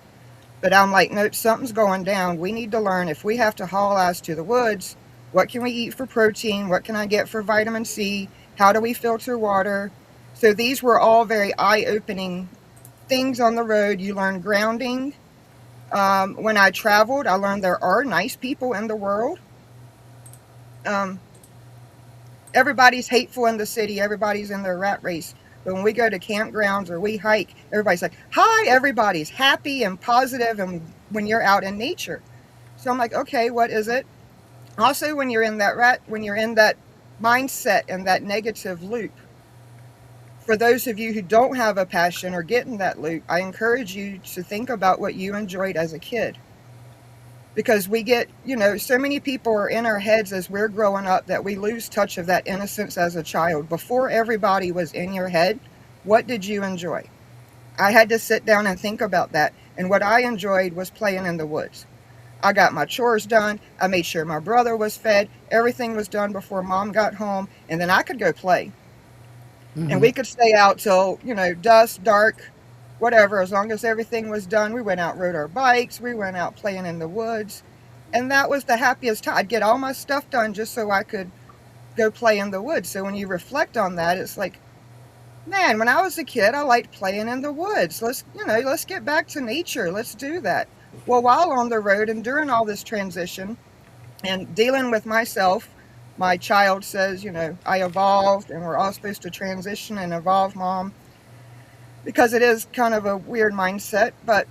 But I'm like, no, something's going down. We need to learn, if we have to haul ass to the woods, what can we eat for protein? What can I get for vitamin C? How do we filter water? So these were all very eye-opening things on the road. You learn grounding. When I traveled, I learned there are nice people in the world. Everybody's hateful in the city. Everybody's in their rat race. But when we go to campgrounds or we hike, everybody's like, hi, everybody's happy and positive, and when you're out in nature. So I'm like, okay, what is it? Also, when you're in that mindset and that negative loop, for those of you who don't have a passion or get in that loop, I encourage you to think about what you enjoyed as a kid. Because we get, so many people are in our heads as we're growing up that we lose touch of that innocence as a child. Before everybody was in your head, what did you enjoy? I had to sit down and think about that. And what I enjoyed was playing in the woods. I got my chores done. I made sure my brother was fed. Everything was done before mom got home. And then I could go play. Mm-hmm. And we could stay out till, dusk, dark, whatever. As long as everything was done, we went out, rode our bikes. We went out playing in the woods. And that was the happiest time. I'd get all my stuff done just so I could go play in the woods. So when you reflect on that, it's like, man, when I was a kid, I liked playing in the woods. Let's get back to nature. Let's do that. Well, while on the road and during all this transition and dealing with myself, my child says, I evolved and we're all supposed to transition and evolve, Mom, because it is kind of a weird mindset. But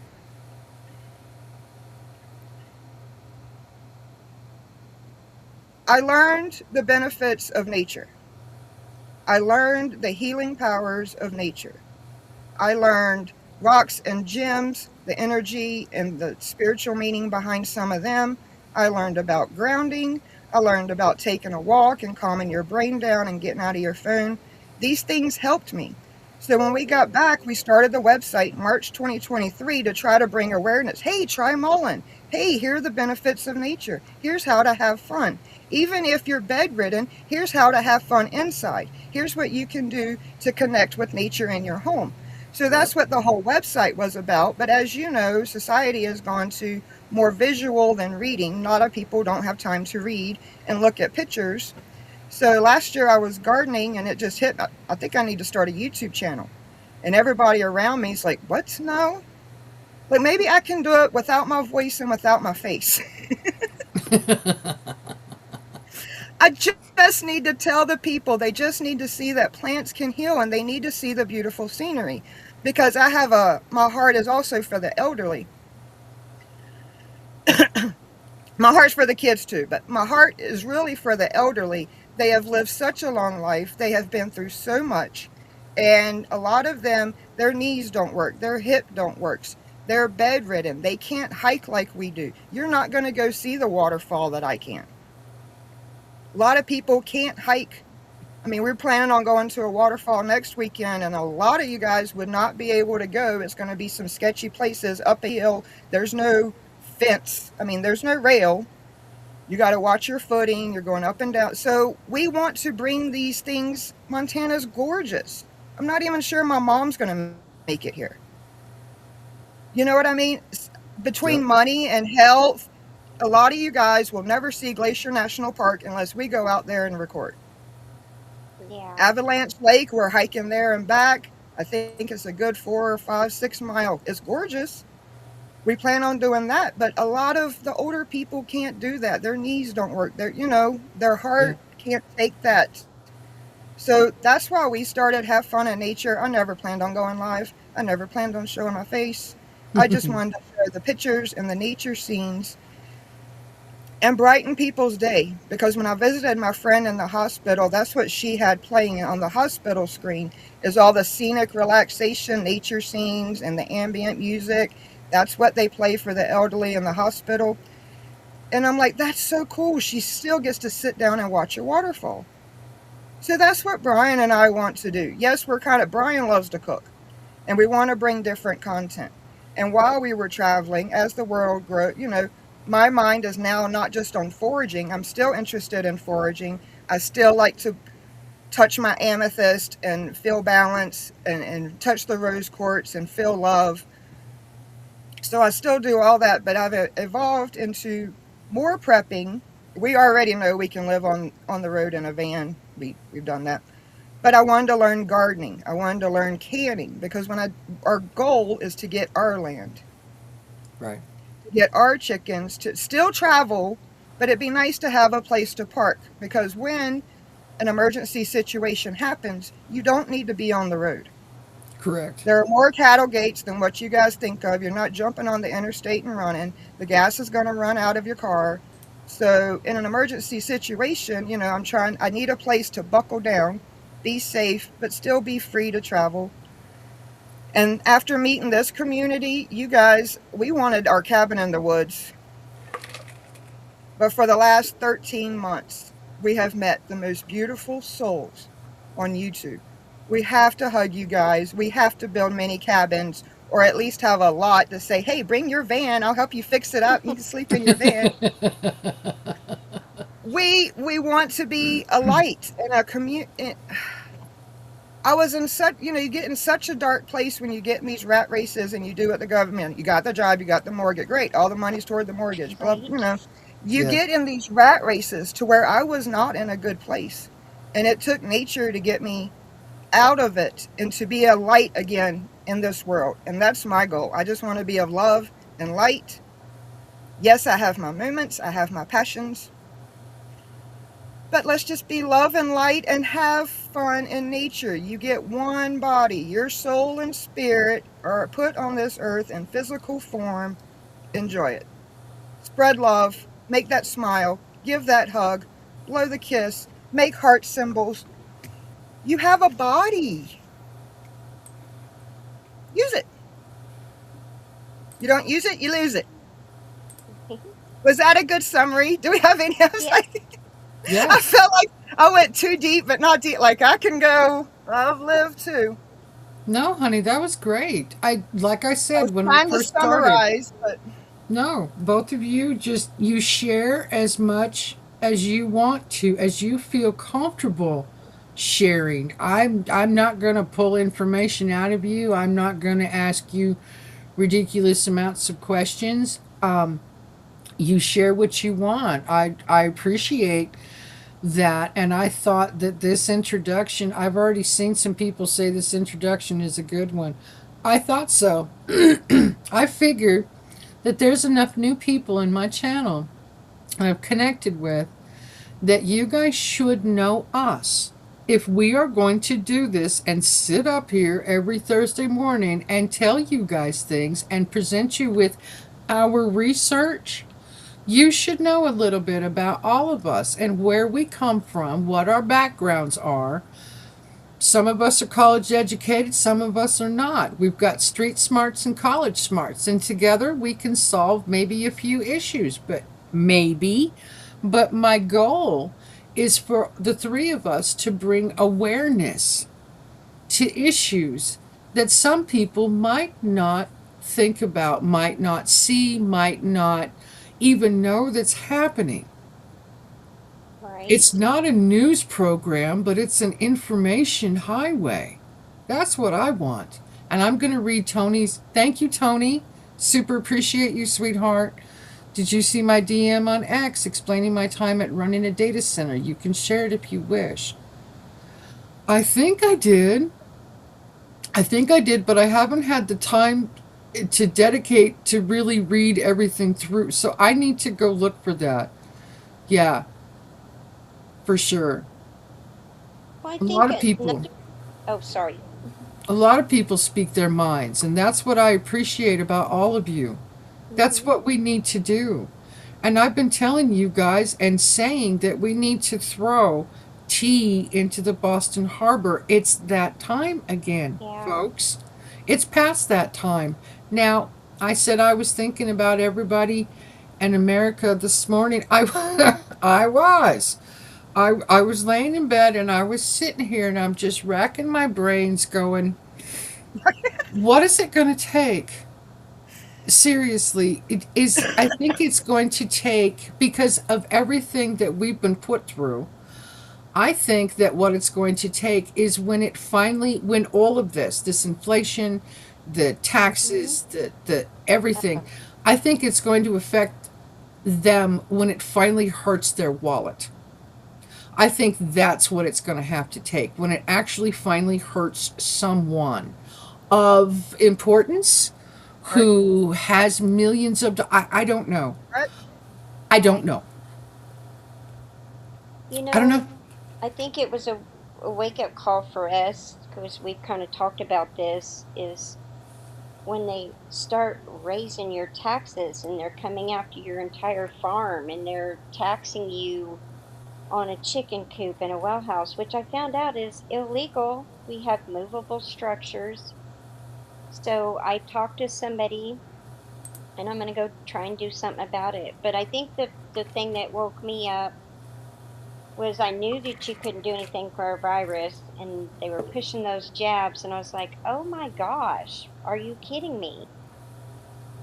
I learned the benefits of nature. I learned the healing powers of nature. I learned rocks and gems, the energy and the spiritual meaning behind some of them. I learned about grounding. I learned about taking a walk and calming your brain down and getting out of your phone. These things helped me. So when we got back, we started the website March 2023 to try to bring awareness. Hey, try mullein. Hey, here are the benefits of nature. Here's how to have fun. Even if you're bedridden, here's how to have fun inside. Here's what you can do to connect with nature in your home. So that's what the whole website was about. But as you know, society has gone to more visual than reading. A lot of people don't have time to read and look at pictures. So last year I was gardening and it just hit. I think I need to start a YouTube channel. And everybody around me is like, what? No? Like maybe I can do it without my voice and without my face. I just need to tell the people, they just need to see that plants can heal and they need to see the beautiful scenery. Because my heart is also for the elderly. My heart's for the kids too, but my heart is really for the elderly. They have lived such a long life. They have been through so much. And a lot of them, their knees don't work. Their hip don't work. They're bedridden. They can't hike like we do. You're not going to go see the waterfall that I can. A lot of people can't hike. I mean, we're planning on going to a waterfall next weekend, and a lot of you guys would not be able to go. It's going to be some sketchy places up a hill. There's no fence. I mean, there's no rail. You got to watch your footing. You're going up and down. So we want to bring these things. Montana's gorgeous. I'm not even sure my mom's going to make it here. You know what I mean? Between money and health, a lot of you guys will never see Glacier National Park unless we go out there and record. Yeah. Avalanche Lake, we're hiking there and back. I think it's a good 4 or 5, 6 mile. It's gorgeous. We plan on doing that, but a lot of the older people can't do that. Their knees don't work. Their heart can't take that. So that's why we started Have Fun in Nature. I never planned on going live. I never planned on showing my face. I just wanted to share the pictures and the nature scenes and brighten people's day, because when I visited my friend in the hospital, that's what she had playing on the hospital screen is all the scenic relaxation nature scenes and the ambient music. That's what they play for the elderly in the hospital. And I'm like, that's so cool. She still gets to sit down and watch a waterfall. So that's what Brian and I want to do. Yes, Brian loves to cook, and we want to bring different content. And while we were traveling, as the world grew, my mind is now not just on foraging. I'm still interested in foraging. I still like to touch my amethyst and feel balance and touch the rose quartz and feel love. So I still do all that, but I've evolved into more prepping. We already know we can live on the road in a van. We've done that. But I wanted to learn gardening. I wanted to learn canning, because our goal is to get our land. Right. Get our chickens to still travel, but it'd be nice to have a place to park, because when an emergency situation happens, you don't need to be on the road. Correct. There are more cattle gates than what you guys think of. You're not jumping on the interstate and running. The gas is going to run out of your car. So in an emergency situation, I need a place to buckle down, be safe, but still be free to travel. And after meeting this community, you guys, we wanted our cabin in the woods. But for the last 13 months, we have met the most beautiful souls on YouTube. We have to hug you guys. We have to build mini cabins, or at least have a lot to say, hey, bring your van. I'll help you fix it up. You can sleep in your van. We want to be a light in a community. I was in you get in such a dark place when you get in these rat races and you do what the government, you got the job, you got the mortgage, great, all the money's toward the mortgage, blah, you get in these rat races to where I was not in a good place. And it took nature to get me out of it and to be a light again in this world. And that's my goal. I just want to be of love and light Yes, I have my moments, I have my passions, but let's just be love and light and have fun in nature. You get one body. Your soul and spirit are put on this earth in physical form. Enjoy it. Spread love. Make that smile. Give that hug. Blow the kiss. Make heart symbols. You have a body. Use it. You don't use it, you lose it. Was that a good summary? Do we have any else? Yeah. Yeah. I felt like I went too deep, but not deep. Like I can go. I've lived too. No, honey, that was great. Like I I was said when we trying to first started. summarize, but No, both of you just you share as much as you want to, as you feel comfortable sharing. I'm not going to pull information out of you. I'm not going to ask you ridiculous amounts of questions. You share what you want. I appreciate that, and I thought that this introduction, I've already seen some people say this introduction is a good one. I thought so. I figured that there's enough new people in my channel I've connected with that you guys should know us. If we are going to do this and sit up here every Thursday morning and tell you guys things and present you with our research, you should know a little bit about all of us and where we come from, what our backgrounds are. Some of us are college educated, some of us are not. We've got street smarts and college smarts, and together we can solve maybe a few issues, but maybe. But my goal is for the three of us to bring awareness to issues that some people might not think about, might not see, might not even know that's happening. Right. It's not a news program, but it's an information highway. That's what I want. And I'm going to read Tony's. Thank you, Tony. Super appreciate you, sweetheart. Did you see my DM on X explaining my time at running a data center? You can share it if you wish. I think I did. I think I did, but I haven't had the time to dedicate to really read everything through. So I need to go look for that. Yeah, for sure. Well, I A think lot of people. another. Oh, sorry. A lot of people speak their minds, and that's what I appreciate about all of you. That's Hmm. what we need to do. And I've been telling you guys and saying that we need to throw tea into the Boston Harbor. It's that time again, Yeah. folks. It's past that time. Now, I said I was thinking about everybody in America this morning. I was. I was laying in bed and I was sitting here and I'm just racking my brains going, what is it going to take? Seriously, it is. I think it's going to take, because of everything that we've been put through, I think that what it's going to take is when it finally, when all of this inflation, the Hmm. taxes, the everything, I think it's going to affect them when it finally hurts their wallet. I think that's what it's going to have to take when it actually finally hurts someone of importance right, who has millions of I don't know. right. I don't Right. know. You I don't know, know. I think it was a wake up call for us because we've kind of talked about this. Is when they start raising your taxes and they're coming after your entire farm and they're taxing you on a chicken coop and a well house, which I found out is illegal. We have movable structures. So I talked to somebody and I'm going to go try and do something about it. But I think the thing that woke me up was I knew that you couldn't do anything for a virus and they were pushing those jabs and I was like, "Oh my gosh, are you kidding me?"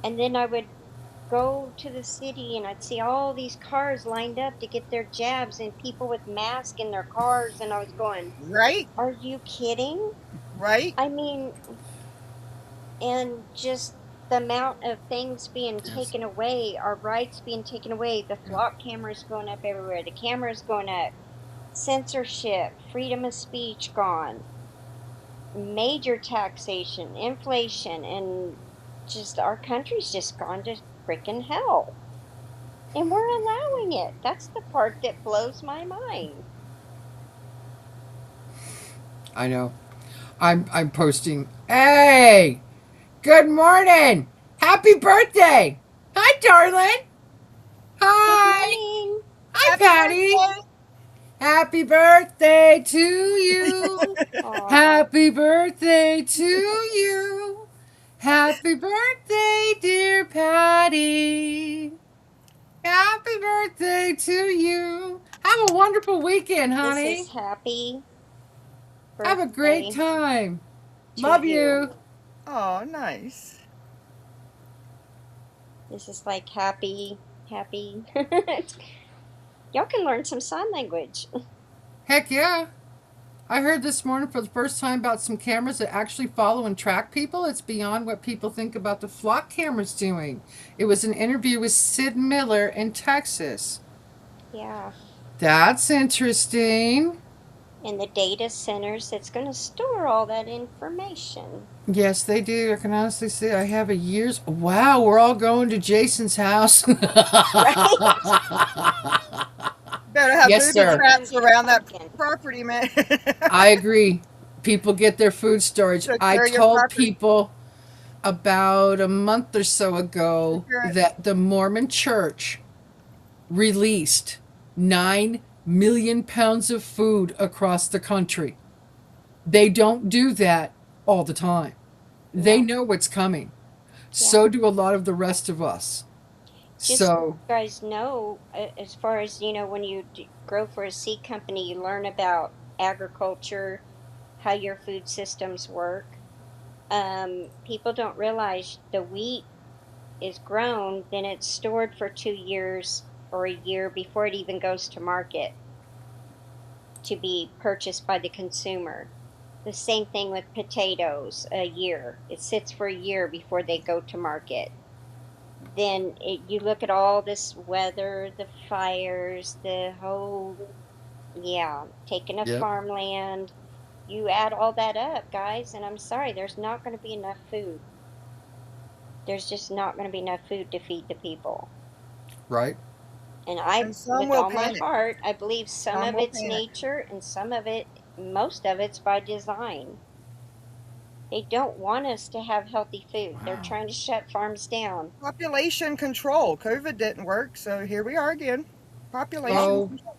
And then I would go to the city and I'd see all these cars lined up to get their jabs and people with masks in their cars and I was going, Right, "Are you kidding?" right. I mean, and just the amount of things being Yes. taken away, our rights being taken away, the Yeah. flock cameras going up everywhere, the cameras going up, censorship, freedom of speech gone, major taxation, inflation, and just our country's just gone to freaking hell. And we're allowing it. That's the part that blows my mind. I know. I'm posting. Hey, good morning. Happy birthday. Hi, darling. Good Hi. morning. Hi, Happy Patty. birthday! Happy birthday to you. Aw. Happy birthday to you. Happy birthday, dear Patty. Happy birthday to you. Have a wonderful weekend, This is honey. happy Have a great birthday time. to Love you. you. Oh, nice. This is like happy, happy. Y'all can learn some sign language. Heck yeah. I heard this morning for the first time about some cameras that actually follow and track people. It's beyond what people think about the flock cameras doing. It was an interview with Sid Miller in Texas. Yeah. That's interesting. And the data centers that's going to store all that information. Yes, they do. I can honestly say I have a year's. Wow, we're all going to Jason's house. Right? Better have Yes, booby sir. traps around that Pumpkin. property, man. I agree. People get their food storage. I Secure your told property. people about a month or so ago Secure it. that the Mormon church released 9 million pounds of food across the country. They don't do that all the time. They No. know what's coming. Yeah. So do a lot of the rest of us. Just so So, you guys know, as far as, when you grow for a seed company, you learn about agriculture, how your food systems work. People don't realize the wheat is grown, then it's stored for 2 years or a year before it even goes to market to be purchased by the consumer. The same thing with potatoes, a year. It sits for a year before they go to market. Then you look at all this weather, the fires, the whole, yeah, taking of yep, farmland. You add all that up, guys, and I'm sorry, there's not going to be enough food. There's just not going to be enough food to feed the people. right? And I, And some with will all my panic. heart, I believe some Some of will it's panic. nature and some of it, most of it's by design. They don't want us to have healthy food. They're Wow. trying to shut farms down. Population control. COVID didn't work, so here we are again. Population Oh, control.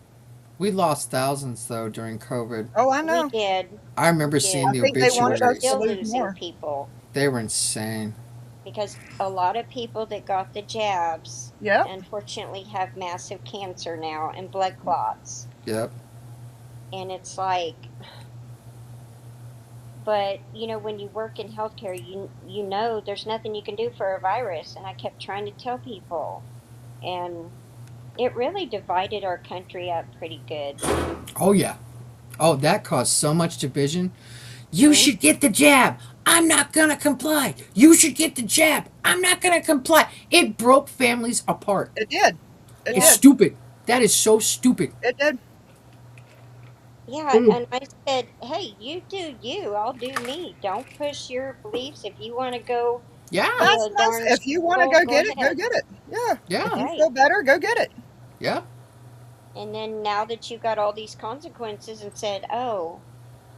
we lost thousands though during COVID. Oh, I We know. did. I We remember seeing I did. the think they And we're wanted us to obituaries. still lose losing more. people They were insane. because a lot of people that got the jabs Yep. unfortunately have massive cancer now and blood clots. Yep. And it's like, but when you work in healthcare, you know there's nothing you can do for a virus. And I kept trying to tell people, and it really divided our country up pretty good. Oh, yeah. Oh, that caused so much division. You Hmm. should get the jab. I'm not going to comply. You should get the jab. I'm not going to comply. It broke families apart. It did. It It's Yeah, did. stupid. That is so stupid. It did. yeah. Ooh. And I said, hey, you do you, I'll do me. Don't push your beliefs. If you want to go Yeah. be That's a nice. darn If you want to squirrel, go go get it, go ahead. get it. Yeah. If Yeah. you Right. feel better, go get it. Yeah. And then now that you got all these consequences and said, oh,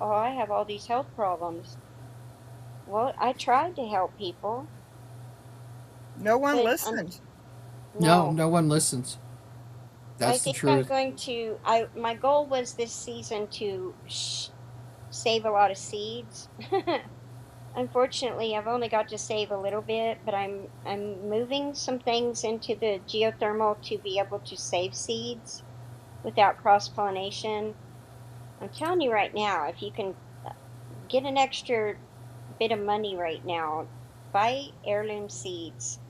I have all these health problems. Well, I tried to help people, No one but listened. No, no. no one listens. So I That's the think I'm truth. going to. My goal was this season to save a lot of seeds. Unfortunately, I've only got to save a little bit, but I'm moving some things into the geothermal to be able to save seeds without cross pollination. I'm telling you right now, if you can get an extra bit of money right now, buy heirloom seeds.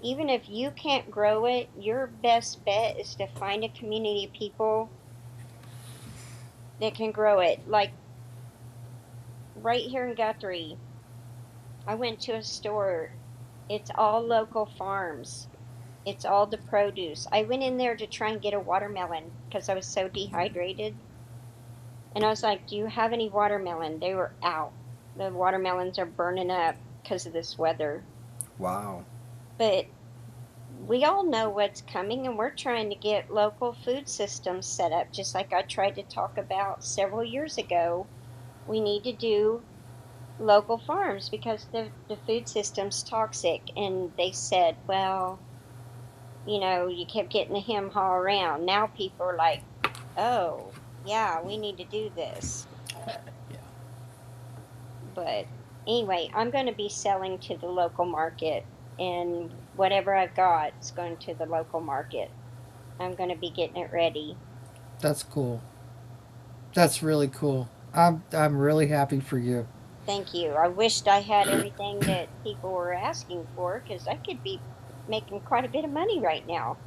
Even if you can't grow it, your best bet is to find a community of people that can grow it. Like right here in Guthrie, I went to a store. It's all local farms. It's all the produce. I went in there to try and get a watermelon because I was so dehydrated. And I was like, do you have any watermelon? They were out. The watermelons are burning up because of this weather. Wow. But we all know what's coming, and we're trying to get local food systems set up, just like I tried to talk about several years ago. We need to do local farms because the food system's toxic. And they said, well, you kept getting the hem haw around. Now people are like, oh, yeah, we need to do this. Yeah. But anyway, I'm going to be selling to the local market, and whatever I've got is going to the local market. I'm going to be getting it ready. That's cool. That's really cool. I'm really happy for you. Thank you. I wished I had everything that people were asking for because I could be making quite a bit of money right now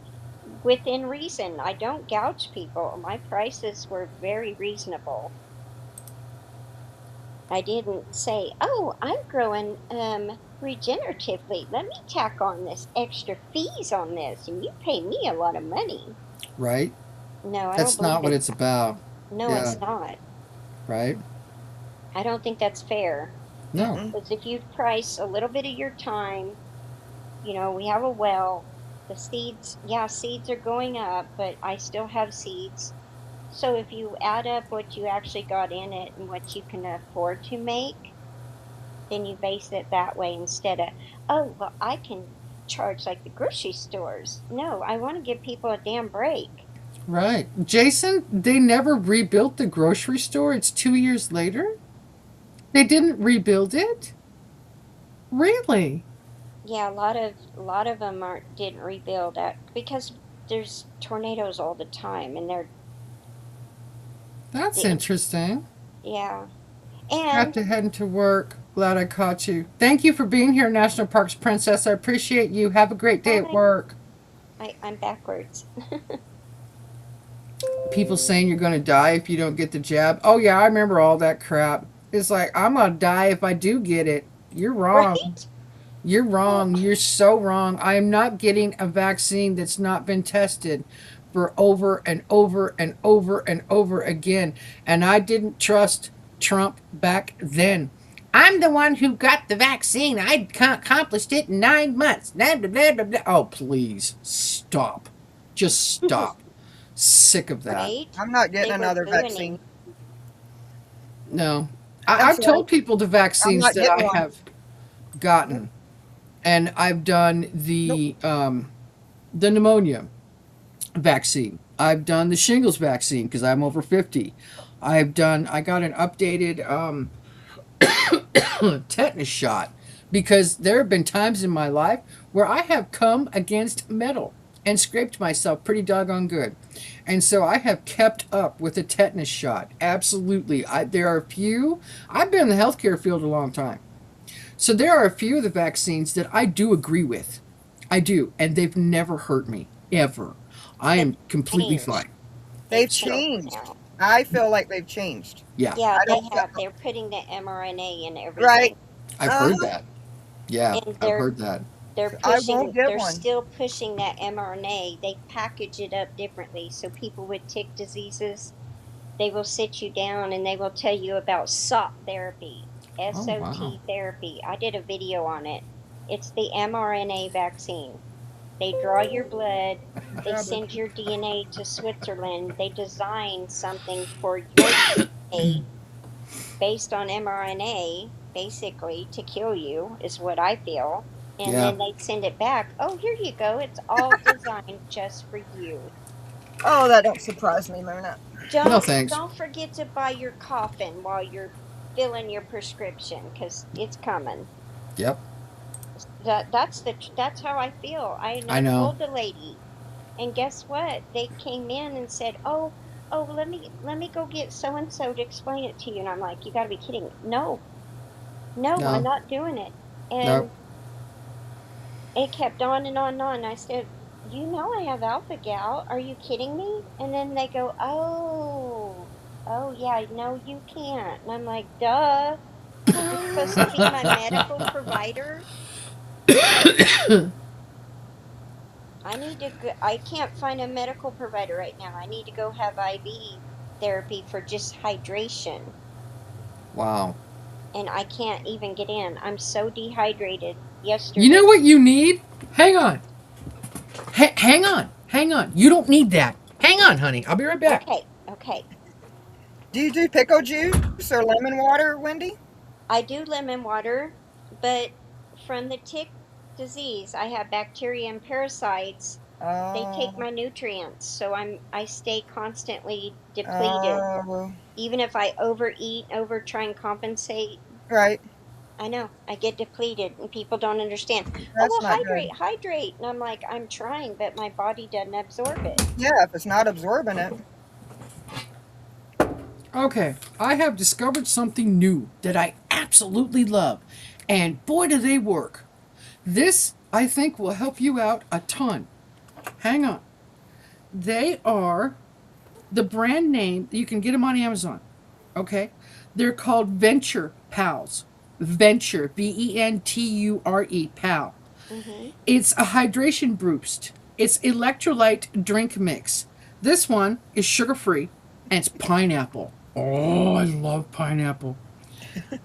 within reason. I don't gouge people. My prices were very reasonable. I didn't say, "Oh, I'm growing regeneratively. Let me tack on this extra fees on this and you pay me a lot of money." Right? No, I don't That's not believe what in it's about. No, Yeah. it's not. Right? I don't think that's fair. No. Mm-mm. Because if you price a little bit of your time, we have a well, the seeds, yeah, seeds are going up, but I still have seeds. So if you add up what you actually got in it and what you can afford to make, then you base it that way instead of, oh, well, I can charge like the grocery stores. No, I want to give people a damn break. Right. Jason, they never rebuilt the grocery store. It's 2 years later. They didn't rebuild it? Really? Yeah, a lot of them aren't didn't rebuild that because there's tornadoes all the time, and they're That's the interesting. yeah. Have And to head into work. Glad I caught you. Thank you for being here, National Parks Princess. I appreciate you. Have a great day at bye. work. I'm backwards. People saying you're going to die if you don't get the jab. Oh, yeah, I remember all that crap. It's like, I'm going to die if I do get it. You're wrong. Right? You're Well, wrong. You're so wrong. I am not getting a vaccine that's not been tested for over and over and over and over again. And I didn't trust Trump back then. I'm the one who got the vaccine. I accomplished it in 9 months. Blah, blah, blah, blah, blah. Oh, please stop. Just stop. Sick of that. right? I'm not They getting were another vaccine. ruining. No. I'm I've sorry. told people the I'm vaccines not that I getting one. have gotten, and I've done Nope. the pneumonia vaccine. I've done the shingles vaccine because I'm over 50. I got an updated tetanus shot because there have been times in my life where I have come against metal and scraped myself pretty doggone good. And so I have kept up with the tetanus shot. Absolutely. There are a few, I've been in the healthcare field a long time. So there are a few of the vaccines that I do agree with. I do. And they've never hurt me, ever. I They've am completely changed. fine. They've They've changed changed. now. I feel like they've changed. Yeah, Yeah, I they don't. have. They're putting the mRNA in Right. everything, I've Uh heard huh. that. Yeah, and I've they're heard that. they're I pushing. won't get They're one. still pushing that mRNA. They package it up differently, so people with tick diseases, they will sit you down and they will tell you about SOT therapy, Oh, wow. SOT therapy. I did a video on it. It's the mRNA vaccine. They draw your blood, they send your DNA to Switzerland, they design something for your DNA based on mRNA, basically, to kill you, is what I feel. And Yeah. then they send it back. Oh, here you go. It's all designed just for you. Oh, that don't surprise me, Mona. No, Don't thanks. don't forget to buy your coffin while you're filling your prescription because it's coming. Yep. That's how I feel. And I I know. told the lady, and guess what? They came in and said, "Oh, let me go get so and so to explain it to you." And I'm like, "You got to be kidding me!" No, no, I'm No. not doing it. Nope. And it kept on and on and on. I said, "You know I have alpha gal. Are you kidding me?" And then they go, "Oh, yeah, no, you can't." And I'm like, "Duh. You're supposed to be my medical provider." I can't find a medical provider right now. I need to go have IV therapy for just hydration. Wow. And I can't even get in. I'm so dehydrated You yesterday. know what you need? Hang on. Hang on. Hang on. You don't need that. Hang on, honey. I'll be right back. Okay, okay. Do you do pickle juice or lemon water, Wendy? I do lemon water, but from the tick disease, I have bacteria and parasites. They take Oh, my nutrients, so I stay constantly depleted. oh, Even if I overeat, over try and compensate, right. I know I get depleted, and people don't understand. Oh That's well, not good. hydrate, hydrate, and I'm like, I'm trying, but my body doesn't absorb it. Yeah, if it's not absorbing it. Okay, I have discovered something new that I absolutely love. And boy, do they work. This, I think, will help you out a ton. Hang on. They are the brand name, you can get them on Amazon. Okay? They're called Venture Pals. Venture, Venture, Pal. Hmm. It's a hydration boost. It's electrolyte drink mix. This one is sugar free and it's pineapple. Oh, I love pineapple.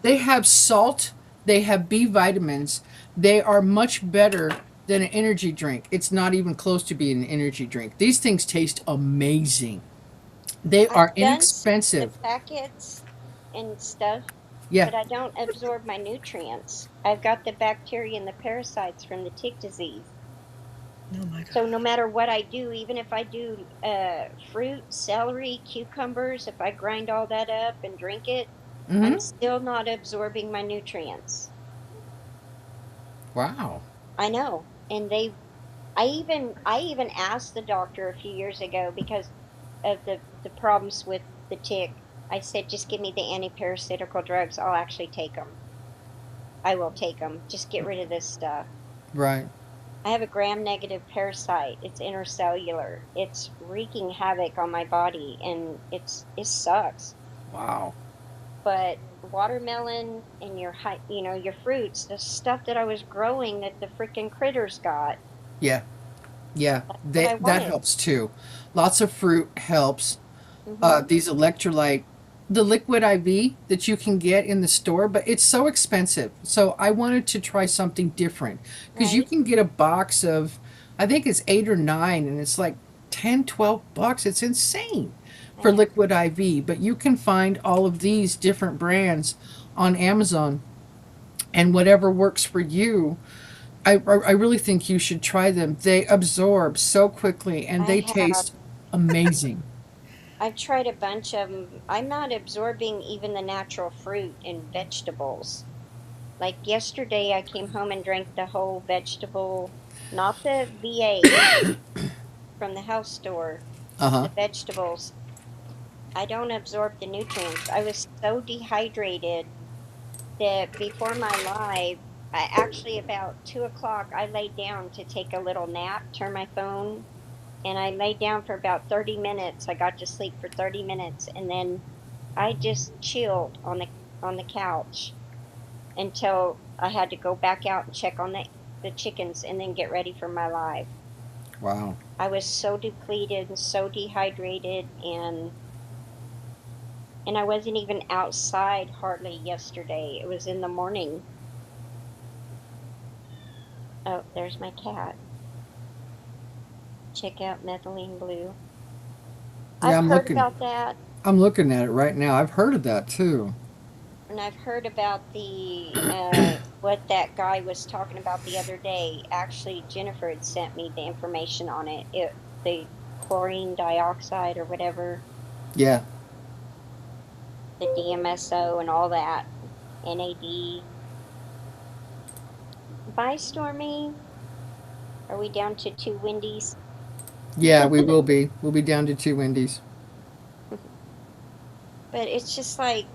They have salt, they have B vitamins. They are much better than an energy drink. It's not even close to being an energy drink. These things taste amazing. They I've are done the inexpensive. packets and stuff, Yeah. but I don't absorb my nutrients. I've got the bacteria and the parasites from the tick disease. Oh my So God. no matter what I do, even if I do fruit, celery, cucumbers, if I grind all that up and drink it, I'm Mm-hmm. still not absorbing my nutrients. Wow. I know. And I even asked the doctor a few years ago because of the problems with the tick. I said, just give me the antiparasitical drugs. I'll actually take them. I will take them. Just get rid of this stuff. Right. I have a gram-negative parasite. It's intercellular. It's wreaking havoc on my body, and it sucks. Wow. But watermelon and your fruits, the stuff that I was growing that the freaking critters got. Yeah. Yeah. That's what I That wanted. helps too. Lots of fruit helps. Hmm. These electrolyte, the liquid IV that you can get in the store, but it's so expensive. So I wanted to try something different because you Right. can get a box of, I think it's 8 or 9, and it's like 10, $12. It's insane I for know. liquid IV, but you can find all of these different brands on Amazon and whatever works for you. I really think you should try them. They absorb so quickly and I they have. taste amazing. I've tried a bunch of them. I'm not absorbing even the natural fruit and vegetables. Like yesterday, I came home and drank the whole vegetable, not the VA from the health store, Uh huh. the vegetables. I don't absorb the nutrients. I was so dehydrated that before my live, I actually about 2 o'clock, I laid down to take a little nap, turn my phone, and I laid down for about 30 minutes. I got to sleep for 30 minutes, and then I just chilled on the couch until I had to go back out and check on the chickens and then get ready for my live. Wow. I was so depleted and so dehydrated, and I wasn't even outside hardly yesterday. It was in the morning. Oh, there's my cat. Check out methylene blue. Yeah, I've heard about that, I'm looking at it right now. I've heard of that too. and I've heard about the what that guy was talking about the other day. Actually, Jennifer had sent me the information on it. The chlorine dioxide or whatever, Yeah. the DMSO and all that, NAD. Bye, Stormy. Are we down to two Wendy's? Yeah, we will be. We'll be down to 2 Wendy's. But it's just like,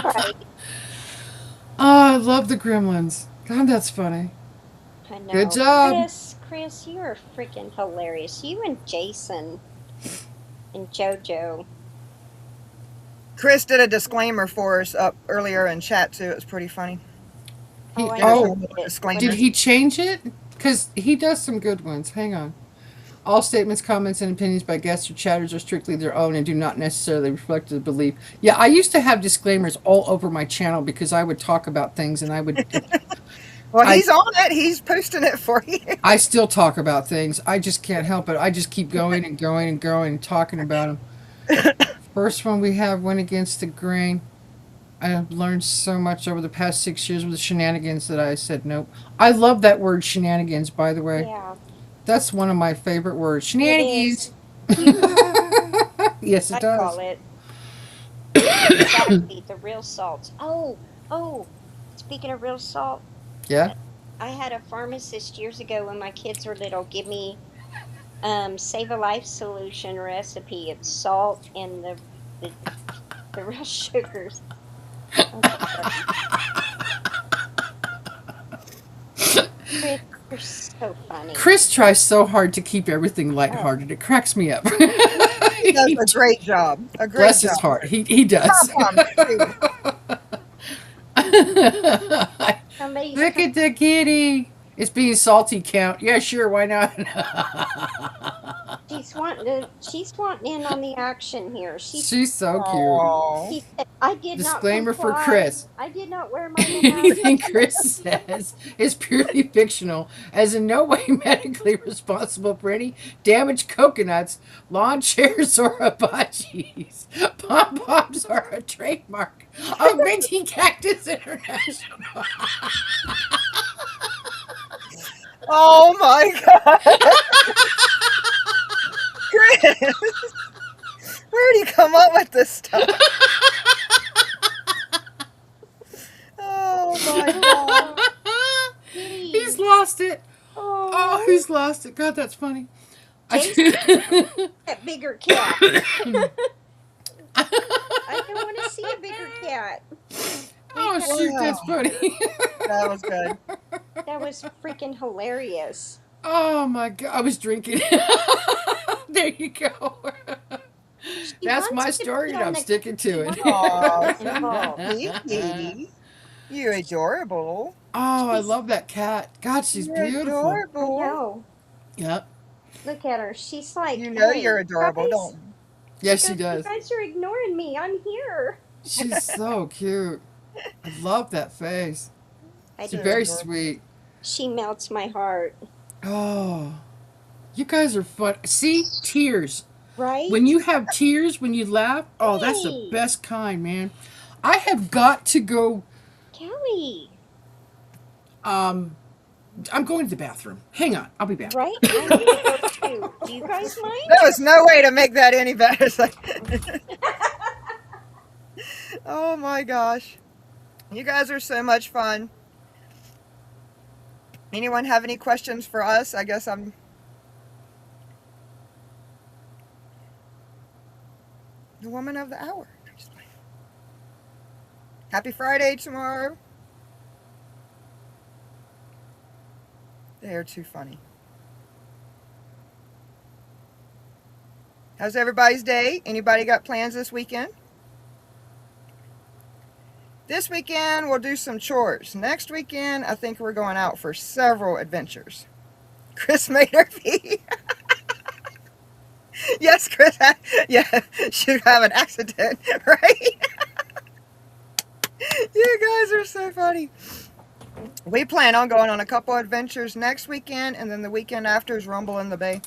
right. Oh, I love the Gremlins. God, that's funny. I Good know. job. Chris, you are freaking hilarious. You and Jason and JoJo. Chris did a disclaimer for us up earlier in chat too. It was pretty funny. Oh, He I Did a didn't oh, couple get of it. did disclaimers. he change it? Because he does some good ones. Hang on. All statements, comments, and opinions by guests or chatters are strictly their own and do not necessarily reflect the belief. Yeah, I used to have disclaimers all over my channel because I would talk about things and I would. Well, I he's on it. He's posting it for you. I still talk about things. I just can't help it. I just keep going and going and going and talking about them. First one we have went against the grain. I have learned so much over the past 6 years with the shenanigans that I said nope. I love that word shenanigans, by the way. Yeah, That's one of my favorite words. it Shenanigans. is. You, Yes, it I call does. it exactly the real salt. Oh, speaking of real salt, Yeah. I had a pharmacist years ago when my kids were little give me Save a Life solution recipe of salt and the, the real sugars. I'm sorry. Chris, you're so funny. Chris tries so hard to keep everything Oh, lighthearted. It cracks me up. He does a great job. A great Bless his job. heart. He does. Pom pom. Seriously. somebody's Look at the kitty. It's being salty count. Yeah, sure. Why not? she's wanting in on the action here. She's so cute. Oh. She said, I did not Disclaimer for comply. Chris. I did not wear my mask. Anything Chris says is purely fictional, as in no way medically responsible for any damaged coconuts, lawn chairs, or hibachis. Pom poms are a trademark of Minty Cactus International. Oh my God. Chris, where did you come up with this stuff? Oh my God. Kitty. He's lost it. Oh, Oh, he's lost it. God, that's funny. Jason, that bigger cat. I don't want to see a bigger cat. Oh, shoot, that's funny. That was good. That was freaking hilarious. Oh, my God. I was drinking. There you go. She That's my wants to story, be and on I'm the- sticking to it. Aw, Involved. sweet kitty. You're adorable. Oh, I She's- love that cat. God, she's You're beautiful. I adorable. know. Yep. Look at her. She's like, You know "Hey, you're adorable, guys, don't you? Yes, she you does. guys are ignoring me. I'm here." She's so cute. I love that face. I She's do. very adorable. sweet. She melts my heart. Oh, you guys are fun. See, tears. Right? When you have tears, when you laugh, oh, that's the Hey. best kind, man. I have got to go. Kelly, I'm going to the bathroom. Hang on, I'll be back. right? I need to go too. Do you guys mind? There was no way to make that any better. It's like- oh my gosh. You guys are so much fun. Anyone have any questions for us? I guess I'm the woman of the hour. Happy Friday tomorrow. They're too funny. How's everybody's day? Anybody got plans this weekend? This weekend we'll do some chores. Next weekend I think we're going out for several adventures. Chris made her pee. Yes, Chris. Yeah, she'd have an accident, right? You guys are so funny. We plan on going on a couple adventures next weekend, and then the weekend after is Rumble in the Bay.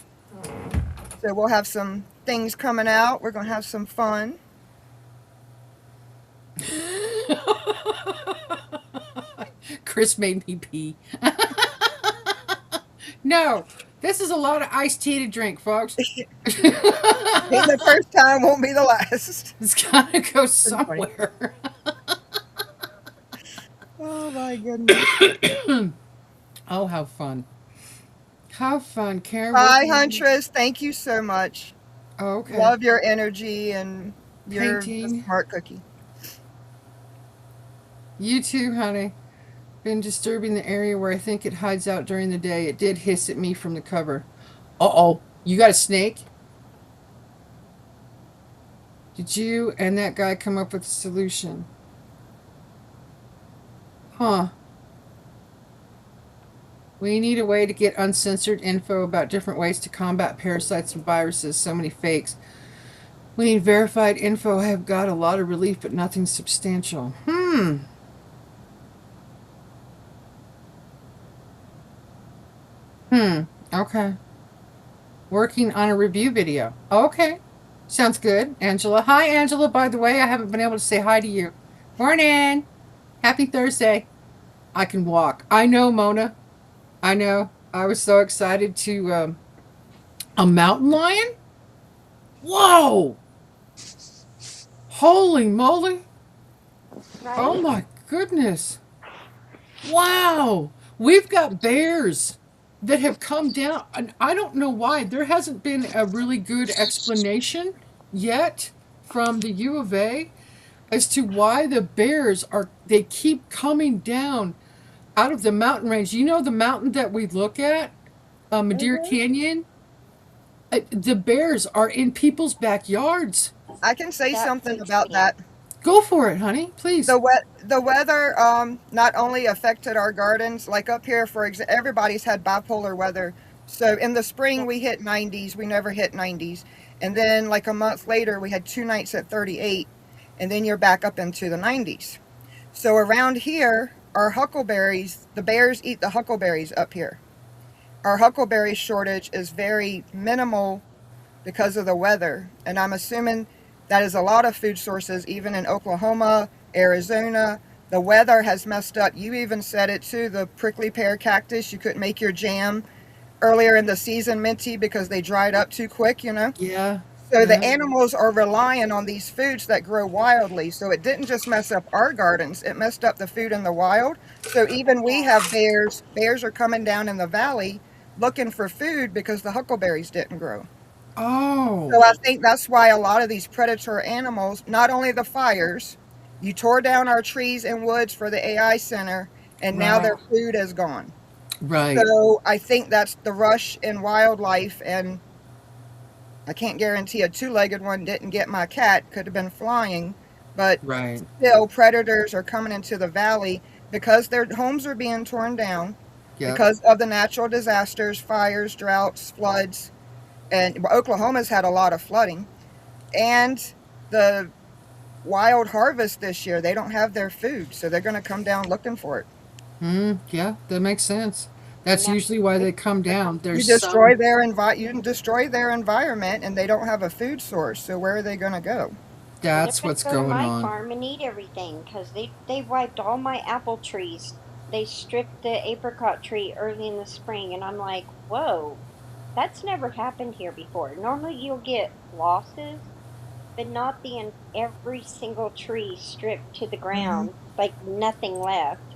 So we'll have some things coming out. We're going to have some fun. Chris made me pee. No, this is a lot of iced tea to drink, folks. Being the first time won't be the last. It's gotta go somewhere. Oh my goodness. Oh, how fun. How fun, Karen. Hi, Huntress. Thank you so much. Oh, okay. Love your energy and your Painting. heart cookie. You too, honey. Been disturbing the area where I think it hides out during the day. It did hiss at me from the cover. Uh-oh. You got a snake? Did you and that guy come up with a solution? Huh. We need a way to get uncensored info about different ways to combat parasites and viruses. So many fakes. We need verified info. I have got a lot of relief, but nothing substantial. Okay. Working on a review video. Okay. Sounds good. Angela. Hi, Angela. By the way, I haven't been able to say hi to you. Morning. Happy Thursday. I can walk. I know, Mona. I know. I was so excited to. A mountain lion? Whoa! Holy moly! Oh Right? my goodness! Wow! We've got bears that have come down, and I don't know why. There hasn't been a really good explanation yet from the U of A as to why the bears are, they keep coming down out of the mountain range. You know the mountain that we look at, Madeira Mm-hmm. Canyon? The bears are in people's backyards. I can say That's something about interesting. that. Go for it, honey, please. The weather not only affected our gardens, like up here, for example, everybody's had bipolar weather. So in the spring we hit 90s, we never hit 90s, and then like a month later we had 2 nights at 38, and then you're back up into the 90s. So around here, our huckleberries, the bears eat the huckleberries up here. Our huckleberry shortage is very minimal because of the weather. And I'm assuming that is a lot of food sources, even in Oklahoma, Arizona. The weather has messed up. You even said it too, the prickly pear cactus. You couldn't make your jam earlier in the season, Minty, because they dried up too quick, you know? Yeah, So the yeah. animals are relying on these foods that grow wildly. So it didn't just mess up our gardens, it messed up the food in the wild. So even we have bears. Bears are coming down in the valley looking for food because the huckleberries didn't grow. Oh, So I think that's why a lot of these predator animals, not only the fires, you tore down our trees and woods for the AI center, and now right, their food is gone. right, So I think that's the rush in wildlife, and I can't guarantee a two-legged one didn't get my cat, could have been flying, but right. still predators are coming into the valley because their homes are being torn down Yep. because of the natural disasters, fires, droughts, floods, and Oklahoma's had a lot of flooding. And the wild harvest this year, they don't have their food, so they're going to come down looking for it. Yeah, that makes sense. That's Now, usually why they come down. You There's destroy some, their you destroy their environment, and they don't have a food source. So where are they going to go? they're that's gonna what's go to going my on. farm and eat everything because they wiped all my apple trees. They stripped the apricot tree early in the spring, and I'm like, whoa, that's never happened here before. Normally you'll get losses, but not every single tree stripped to the Hmm. ground, like nothing left.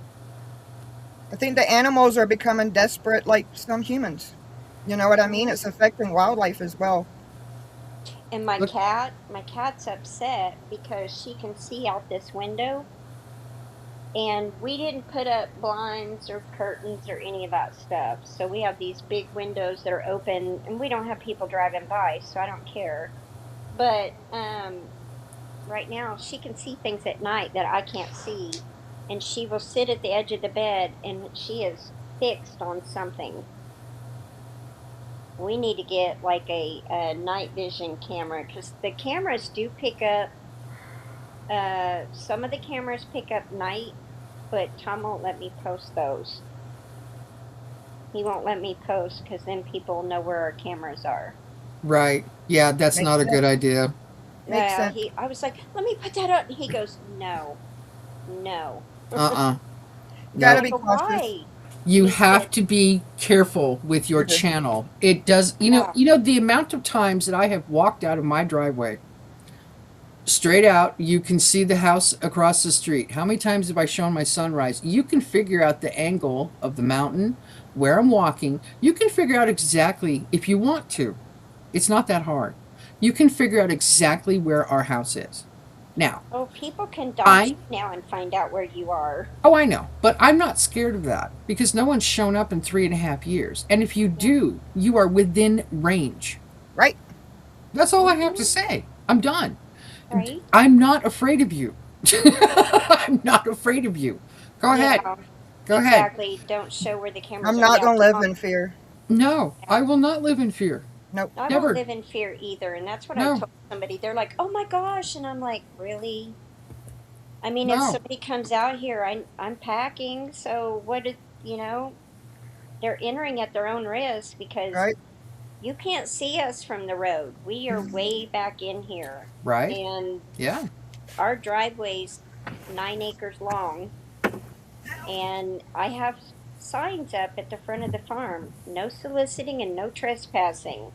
I think the animals are becoming desperate, like some humans. You know what I mean? Hmm. It's affecting wildlife as well. And Look, my cat's upset because she can see out this window, and we didn't put up blinds or curtains or any of that stuff. So we have these big windows that are open, and we don't have people driving by, so I don't care. But right now she can see things at night that I can't see, and she will sit at the edge of the bed and she is fixed on something. We need to get like a night vision camera because the cameras do pick up. Some of the cameras pick up night, but Tom won't let me post those. He won't let me post because then people know where our cameras are. right. Yeah, that's Makes not a good sense. idea. Makes Well, sense. I was like, let me put that up, and he goes, no, no. Uh-uh. You got to No. I be go, cautious. why? You He have said, to be careful with your Mhm. channel. It does, yeah, the amount of times that I have walked out of my driveway straight out, you can see the house across the street. How many times have I shown my sunrise? You can figure out the angle of the mountain, where I'm walking. You can figure out exactly if you want to. It's not that hard. You can figure out exactly where our house is. Now, oh, people can dox I you now and find out where you are. oh, I know, but I'm not scared of that because no one's shown up in 3.5 years. And if you Yeah. do, you are within range. Right? That's all I have to Hmm. say. I'm done. Right? I'm not afraid of you. I'm not afraid of you. Go ahead. Yeah. Go ahead. Exactly. Don't show where the cameras I'm are. not Yeah, gonna live Tom, in fear. No, I will not live in fear. Nope. I don't Never. live in fear either, and that's what I No, told somebody. They're like, "Oh my gosh," and I'm like, "Really?" I mean, if no. somebody comes out here, I'm packing, so what did you know? They're entering at their own risk because Right. you can't see us from the road. We are way back in here, Right? and Yeah. our driveway's 9 acres long, and I have signs up at the front of the farm: no soliciting and no trespassing.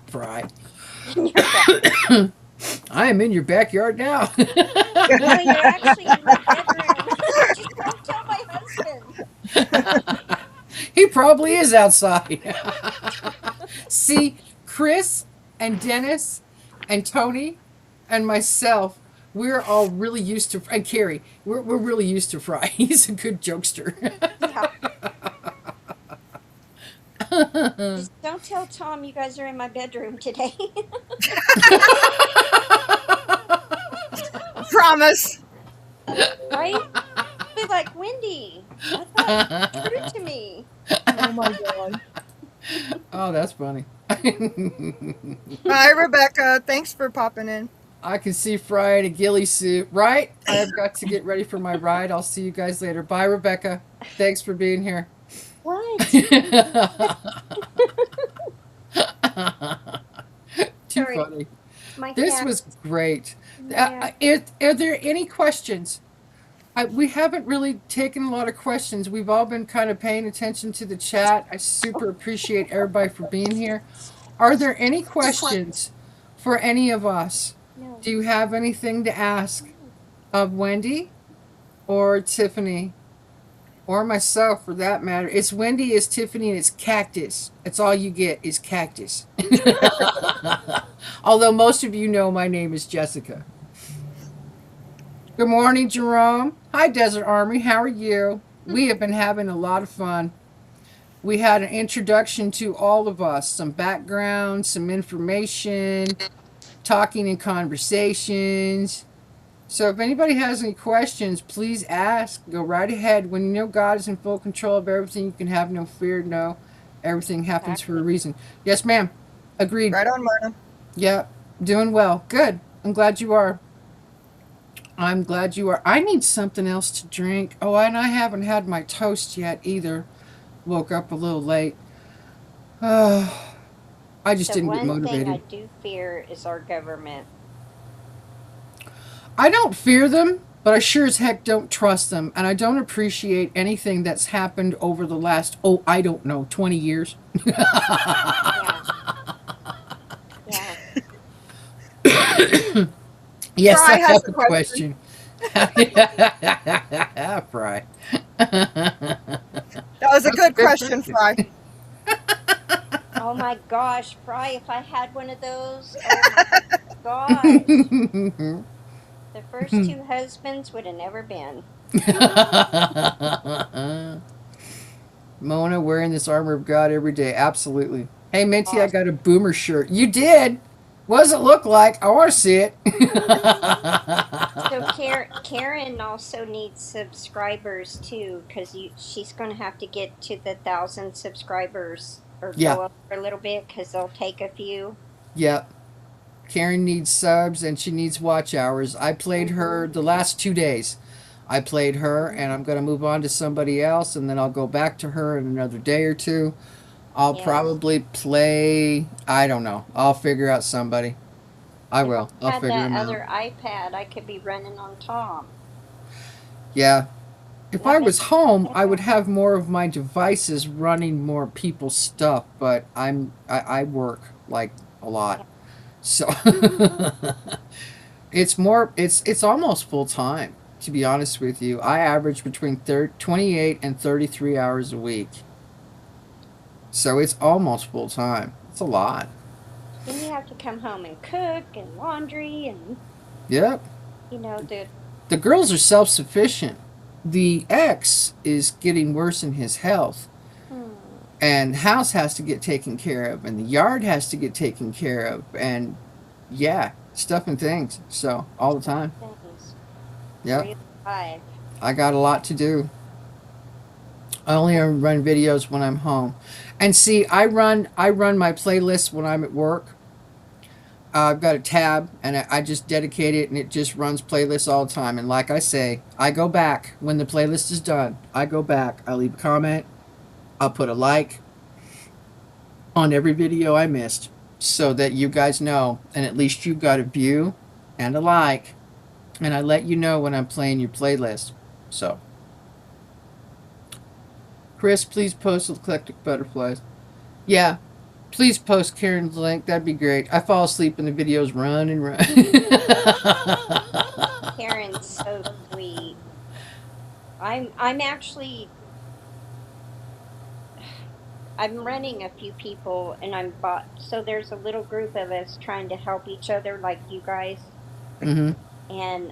Fry. In your back. I am in your backyard now. No, you're actually in my bedroom. Just don't tell my husband. He probably is outside. See, Chris and Dennis and Tony and myself, we're all really used to, and Carrie, we're really used to Fry. He's a good jokester. Yeah. Just don't tell Tom you guys are in my bedroom today. Promise. Right? Be like, Wendy, what's that true to me? Oh my god. Oh, that's funny. Hi, Rebecca. Thanks for popping in. I can see Fry in a ghillie suit, right? I've got to get ready for my ride. I'll see you guys later. Bye, Rebecca. Thanks for being here. What? Too Sorry, funny. my This cat. was great. Yeah. Are there any questions? We haven't really taken a lot of questions. We've all been kind of paying attention to the chat. I super appreciate everybody for being here. Are there any questions for any of us? No. Do you have anything to ask of Wendy or Tiffany or myself for that matter? It's Wendy, it's Tiffany, and it's Cactus. That's all you get is Cactus. Although most of you know my name is Jessica. Good morning, Jerome. Hi, Desert Army. How are you? We have been having a lot of fun. We had an introduction to all of us, some background, some information, talking and conversations. So if anybody has any questions, please ask. Go right ahead. When you know God is in full control of everything, you can have no fear. No, everything happens for a reason. Yes, ma'am. Agreed. Right on, Myrna. Yeah, doing well. Good. I'm glad you are. I'm glad you are. I need something else to drink. Oh, and I haven't had my toast yet either. Woke up a little late. Oh, I just The didn't get one thing I motivated. do fear is our government. I don't fear them, but I sure as heck don't trust them. And I don't appreciate anything that's happened over the last, oh, I don't know, 20 years. Yeah. Yeah. Yes, Fry I has have a a question. question. Fry. That was a good question, Fry. Oh my gosh, Fry, if I had one of those, oh my gosh. The first two husbands would have never been. Mona wearing this armor of God every day. Absolutely. Hey, Minty, I Awesome. got a boomer shirt. You did? What does it look like? I want to see it. So Karen also needs subscribers too, because she's going to have to get to the 1,000 subscribers or Yeah. go up for a little bit because they'll take a few. Yep. Karen needs subs and she needs watch hours. I played her the last 2 days. I played her and I'm going to move on to somebody else and then I'll go back to her in another day or two. I'll Yes. probably play, I don't know. I'll figure out somebody. I If will. I I'll had figure that them other out. iPad, I could be running on Tom. Yeah. If I I bet- was home, I would have more of my devices running more people's stuff, but I work like a lot. So it's almost full time, to be honest with you. I average between 28 and 33 hours a week. So it's almost full time. It's a lot. Then you have to come home and cook and laundry and, Yep. the The girls are self-sufficient. The ex is getting worse in his health. And the house has to get taken care of, and the yard has to get taken care of, and yeah, stuff and things. So all the time. things. Yep. 3 to 5. I got a lot to do. I only run videos when I'm home. And see, I run my playlist when I'm at work. I've got a tab and I just dedicate it and it just runs playlists all the time. And like I say, I go back when the playlist is done. I go back, I leave a comment, I'll put a like on every video I missed so that you guys know and at least you've got a view and a like. And I let you know when I'm playing your playlist. So, Chris, please post Eclectic Butterflies. Yeah, please post Karen's link. That'd be great. I fall asleep in the videos run and run. Karen's so sweet. I'm actually I'm running a few people and I'm bought so there's a little group of us trying to help each other like you guys. Mm-hmm. And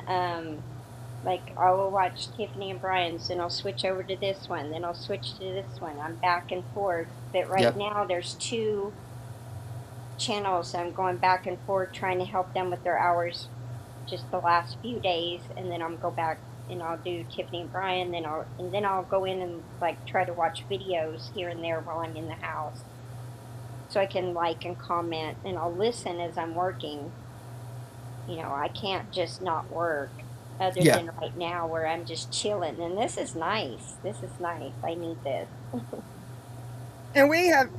like I'll watch Tiffany and Brian's, then I'll switch over to this one, then I'll switch to this one. I'm back and forth. But right Yep. now there's two channels I'm going back and forth trying to help them with their hours just the last few days, and then I'll go back and I'll do Tiffany and Brian, then I'll go in and like try to watch videos here and there while I'm in the house. So I can like and comment and I'll listen as I'm working. I can't just not work other Yeah. than right now where I'm just chilling. And this is nice. This is nice. I need this. And we have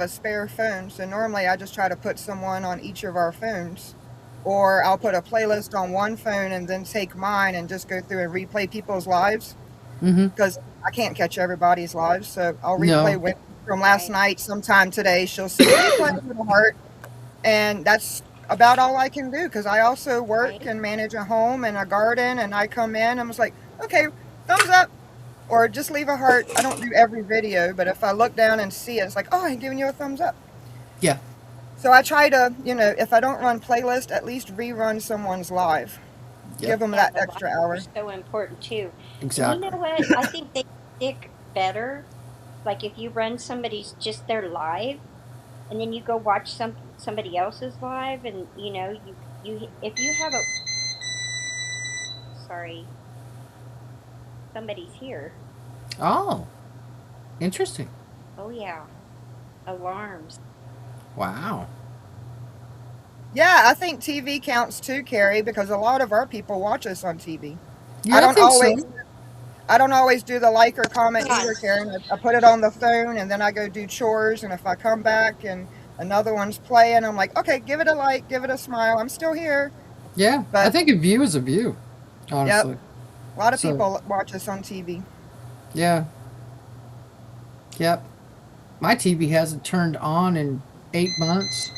a spare phone, so normally I just try to put someone on each of our phones, or I'll put a playlist on one phone and then take mine and just go through and replay people's lives Mm-hmm. because I can't catch everybody's lives. So I'll No. replay with from last Right. night sometime today. She'll see replay with a heart, and that's about all I can do because I also work Right. and manage a home and a garden, and I come in and I was like, okay, thumbs up. Or just leave a heart. I don't do every video, but if I look down and see it, it's like, oh, I'm giving you a thumbs up. Yeah. So I try to, if I don't run playlist, at least rerun someone's live. Yeah. Give them Yeah, that the extra lives hour. are so important too. And you Exactly. know what? I think they stick better. Like if you run somebody's just their live, and then you go watch somebody else's live, and you if you have a sorry, somebody's here. Oh, interesting. Oh yeah, alarms. Wow. Yeah, I think TV counts too, Carrie, because a lot of our people watch us on TV. Yeah, I I don't think always, so. I don't always do the like or comment God. either, Karen. I put it on the phone and then I go do chores, and if I come back and another one's playing, I'm like, okay, give it a like, give it a smile. I'm still here. Yeah, I But think a view is a view, yep, honestly. a lot of So, people watch us on TV. yeah, yep. My TV hasn't turned on in 8 months.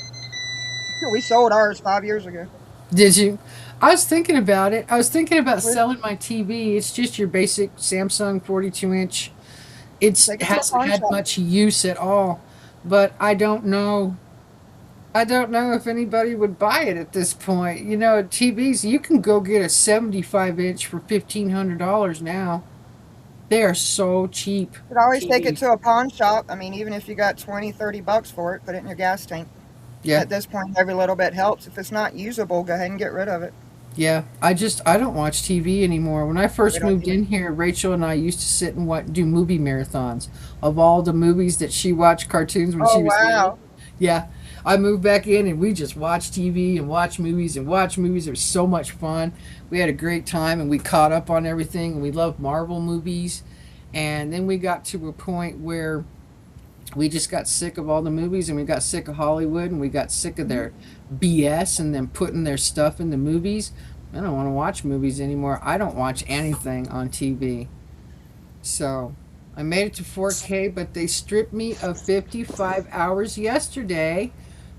We sold ours 5 years ago. Did you? I was thinking about it. I was thinking about We're selling my TV. It's just your basic Samsung 42-inch. It take it to a hasn't pawn had shop. much use at all, but I don't know. I don't know if anybody would buy it at this point. TVs, you can go get a 75-inch for $1,500 now. They are so cheap, You could always take it TVs. to a pawn shop. I mean, even if you got 20, $30 for it, put it in your gas tank. Yeah, At this point, every little bit helps. If it's not usable, go ahead and get rid of it. yeah. I don't watch TV anymore. When I We first don't moved either. in here, Rachel and I used to sit and do movie marathons of all the movies that she watched cartoons when Oh, she was little. wow. Yeah, I moved back in and we just watched TV and watch movies and watch movies. It was so much fun. We had a great time and we caught up on everything. And we loved Marvel movies. And then we got to a point where we just got sick of all the movies and we got sick of Hollywood and we got sick of their BS and them putting their stuff in the movies. I don't want to watch movies anymore. I don't watch anything on TV. So I made it to 4K, but they stripped me of 55 hours yesterday.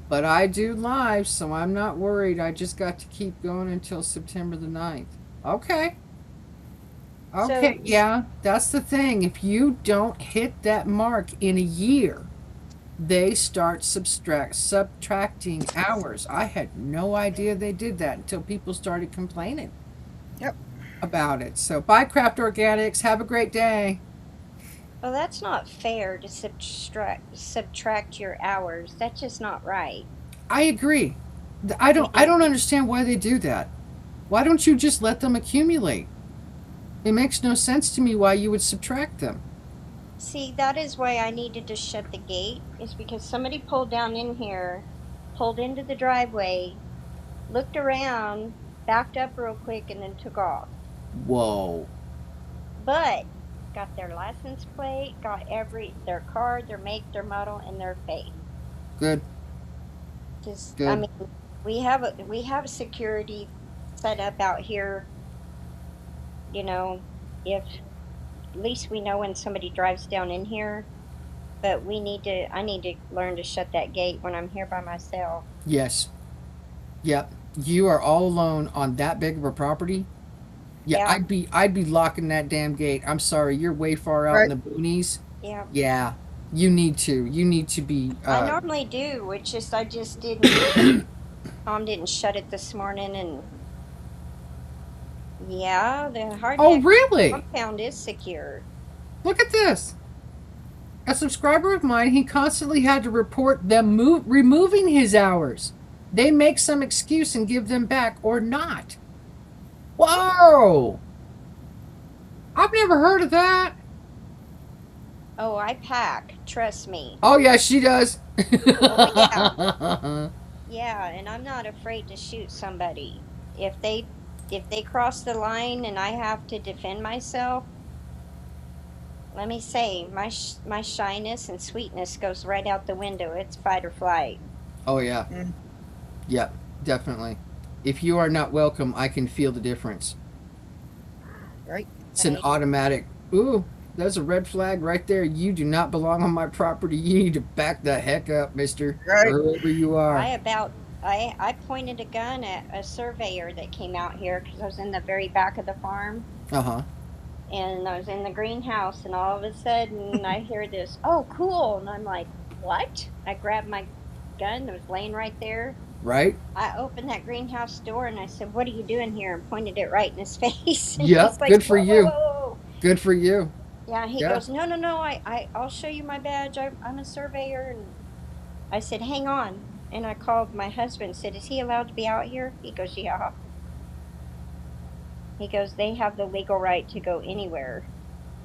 But I do live, so I'm not worried. I just got to keep going until September the 9th. Okay. So Okay, yeah, that's the thing. If you don't hit that mark in a year, they start subtracting hours. I had no idea they did that until people started complaining Yep. about it. So, bye, Craft Organics. Have a great day. well, that's not fair to subtract your hours. That's just not right. I agree. I don't Because understand why they do that. Why don't you just let them accumulate? It makes no sense to me why you would subtract them. See, that is why I needed to shut the gate, is because somebody pulled down in here, pulled into the driveway, looked around, backed up real quick, and then took off. Whoa. But got their license plate, got their car, their make, their model, and their face. Good. Just, I Good. mean, we have security set up out here. You know, if at least we know when somebody drives down in here. But I need to learn to shut that gate when I'm here by myself. Yes. Yep. You are all alone on that big of a property. Yeah, Yeah, I'd be locking that damn gate. I'm sorry, you're way far out in Right. the boonies. yeah. Yeah. You need to. You need to be I normally do. It's just I just didn't. Tom didn't shut it this morning, and yeah, the Oh, hardneck really? compound is secure. Look at this. A subscriber of mine, he constantly had to report them removing his hours. They make some excuse and give them back or not. Whoa! I've never heard of that. Oh, I pack. Trust me. Oh, yeah, she does. Oh yeah, yeah, and I'm not afraid to shoot somebody if they cross the line and I have to defend myself. Let me say, my shyness and sweetness goes right out the window. It's fight or flight. Oh, yeah. Mm, Yep, definitely. If you are not welcome, I can feel the difference. right. It's an Right? automatic. Ooh, there's a red flag right there. You do not belong on my property. You need to back the heck up, mister. Right. Or whoever you are. I pointed a gun at a surveyor that came out here because I was in the very back of the farm Uh huh. and I was in the greenhouse, and all of a sudden I hear this, "Oh, cool!" And I'm like, "What?" I grabbed my gun that was laying right there. Right? I opened that greenhouse door and I said, "What are you doing here?" and pointed it right in his face. And he's Yep. like, Good for "Whoa, whoa, you. whoa, whoa!" Good for you. Yeah, he Yeah. goes, "No, no, no! I'll show you my badge. I'm a surveyor." And I said, "Hang on." And I called my husband and said, "Is he allowed to be out here?" He goes, "Yeah." He goes, "They have the legal right to go anywhere."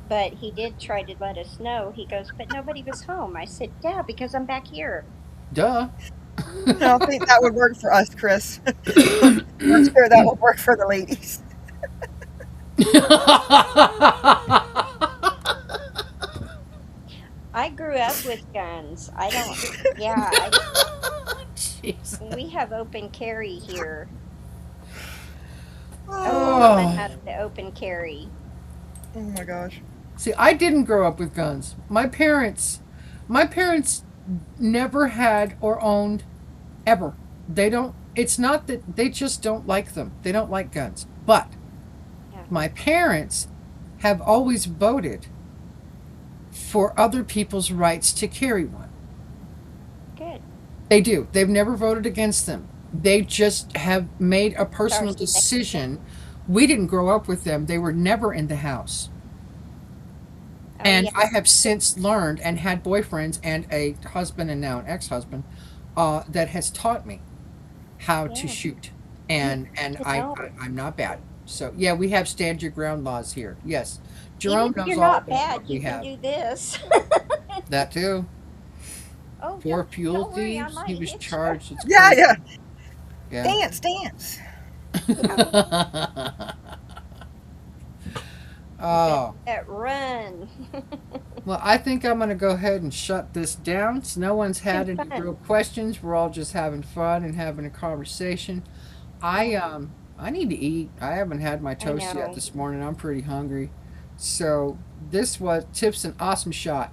But he did try to let us know. He goes, "But nobody was home." I said, "Yeah, because I'm back here." Duh. I don't think that would work for us, Chris. I'm not sure that will work for the ladies. I grew up with guns. I don't, yeah, Jeez. we have open carry here. I was Oh, taught Oh. how to open carry. oh my gosh. See, I didn't grow up with guns. My parents never had or owned ever. They don't. It's not that they just don't like them. They don't like guns. But Yeah, my parents have always voted for other people's rights to carry one. good. They do. They've never voted against them. They just have made a personal Stars to say. decision. We didn't grow up with them. They were never in the house. Oh And yeah, I have since learned and had boyfriends and a husband and now an ex-husband that has taught me how to yeah. shoot. And To I, know. I'm not bad. So yeah, we have stand your ground laws here. Yes. Even Jerome if knows you're all not about what bad, we you can have. do this. That too. Oh, Four fuel don't worry, I thieves. might He was hit you. charged. It's Yeah, crazy. yeah. Yeah. Dance, dance. Oh. That run. Well, I think I'm going to go ahead and shut this down. So no one's had Been any fun. real questions. We're all just having fun and having a conversation. I need to eat. I haven't had my I toast yet know. this morning. I'm pretty hungry. So this was Tips an awesome shot.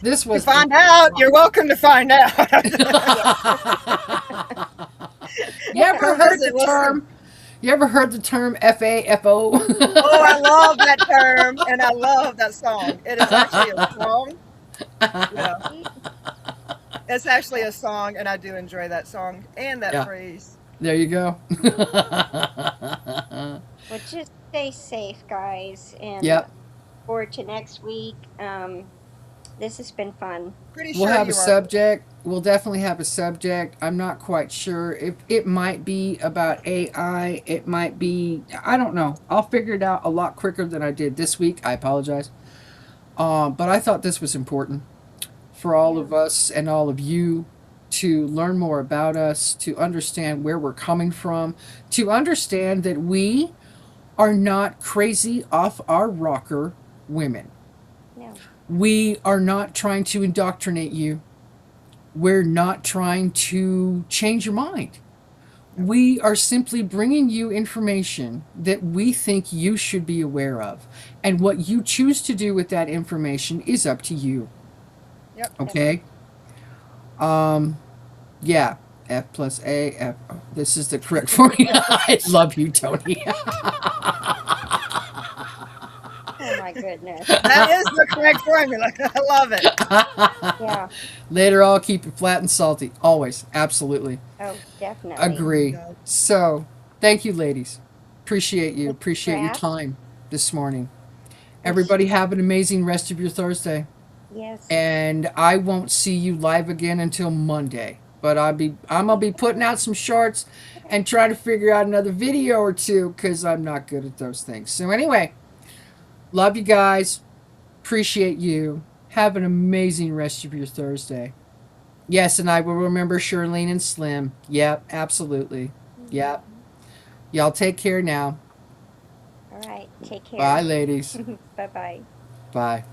This To was find out, you're welcome to find out. You ever Or heard visit. the We'll see. term? You ever heard the term FAFO? Oh, I love that term, and I love that song. It is actually a song. Yeah, See? it's actually a song, and I do enjoy that song and that Yeah. phrase. There you go. Well, just stay safe, guys, and Yep. forward to next week. This has been fun. Pretty We'll sure have a you are. subject. we'll definitely have a subject. I'm not quite sure if it might be about AI. It might be, I don't know. I'll figure it out a lot quicker than I did this week. I apologize. But I thought this was important for all Yeah. of us and all of you to learn more about us, to understand where we're coming from, to understand that we are not crazy off our rocker women. No. We are not trying to indoctrinate you. We're not trying to change your mind. We are simply bringing you information that we think you should be aware of. And what you choose to do with that information is up to you. Yep. Okay? Um, yeah. F plus A, F. Oh, this is the correct formula. I love you, Tony. Oh my goodness. That is the correct formula. I love it. Yeah. Later, I'll keep it flat and salty. Always. Absolutely. Oh, definitely. Agree. So, thank you, ladies. Appreciate you. Thanks, Appreciate your Brad. time this morning. Everybody have an amazing rest of your Thursday. Yes. And I won't see you live again until Monday. But I'm gonna be putting out some shorts and trying to figure out another video or two because I'm not good at those things. So anyway, love you guys. Appreciate you. Have an amazing rest of your Thursday. Yes, and I will remember Shirlene and Slim. Yep, absolutely. Yep. Y'all take care now. All right. Take care. Bye, ladies. Bye bye. Bye.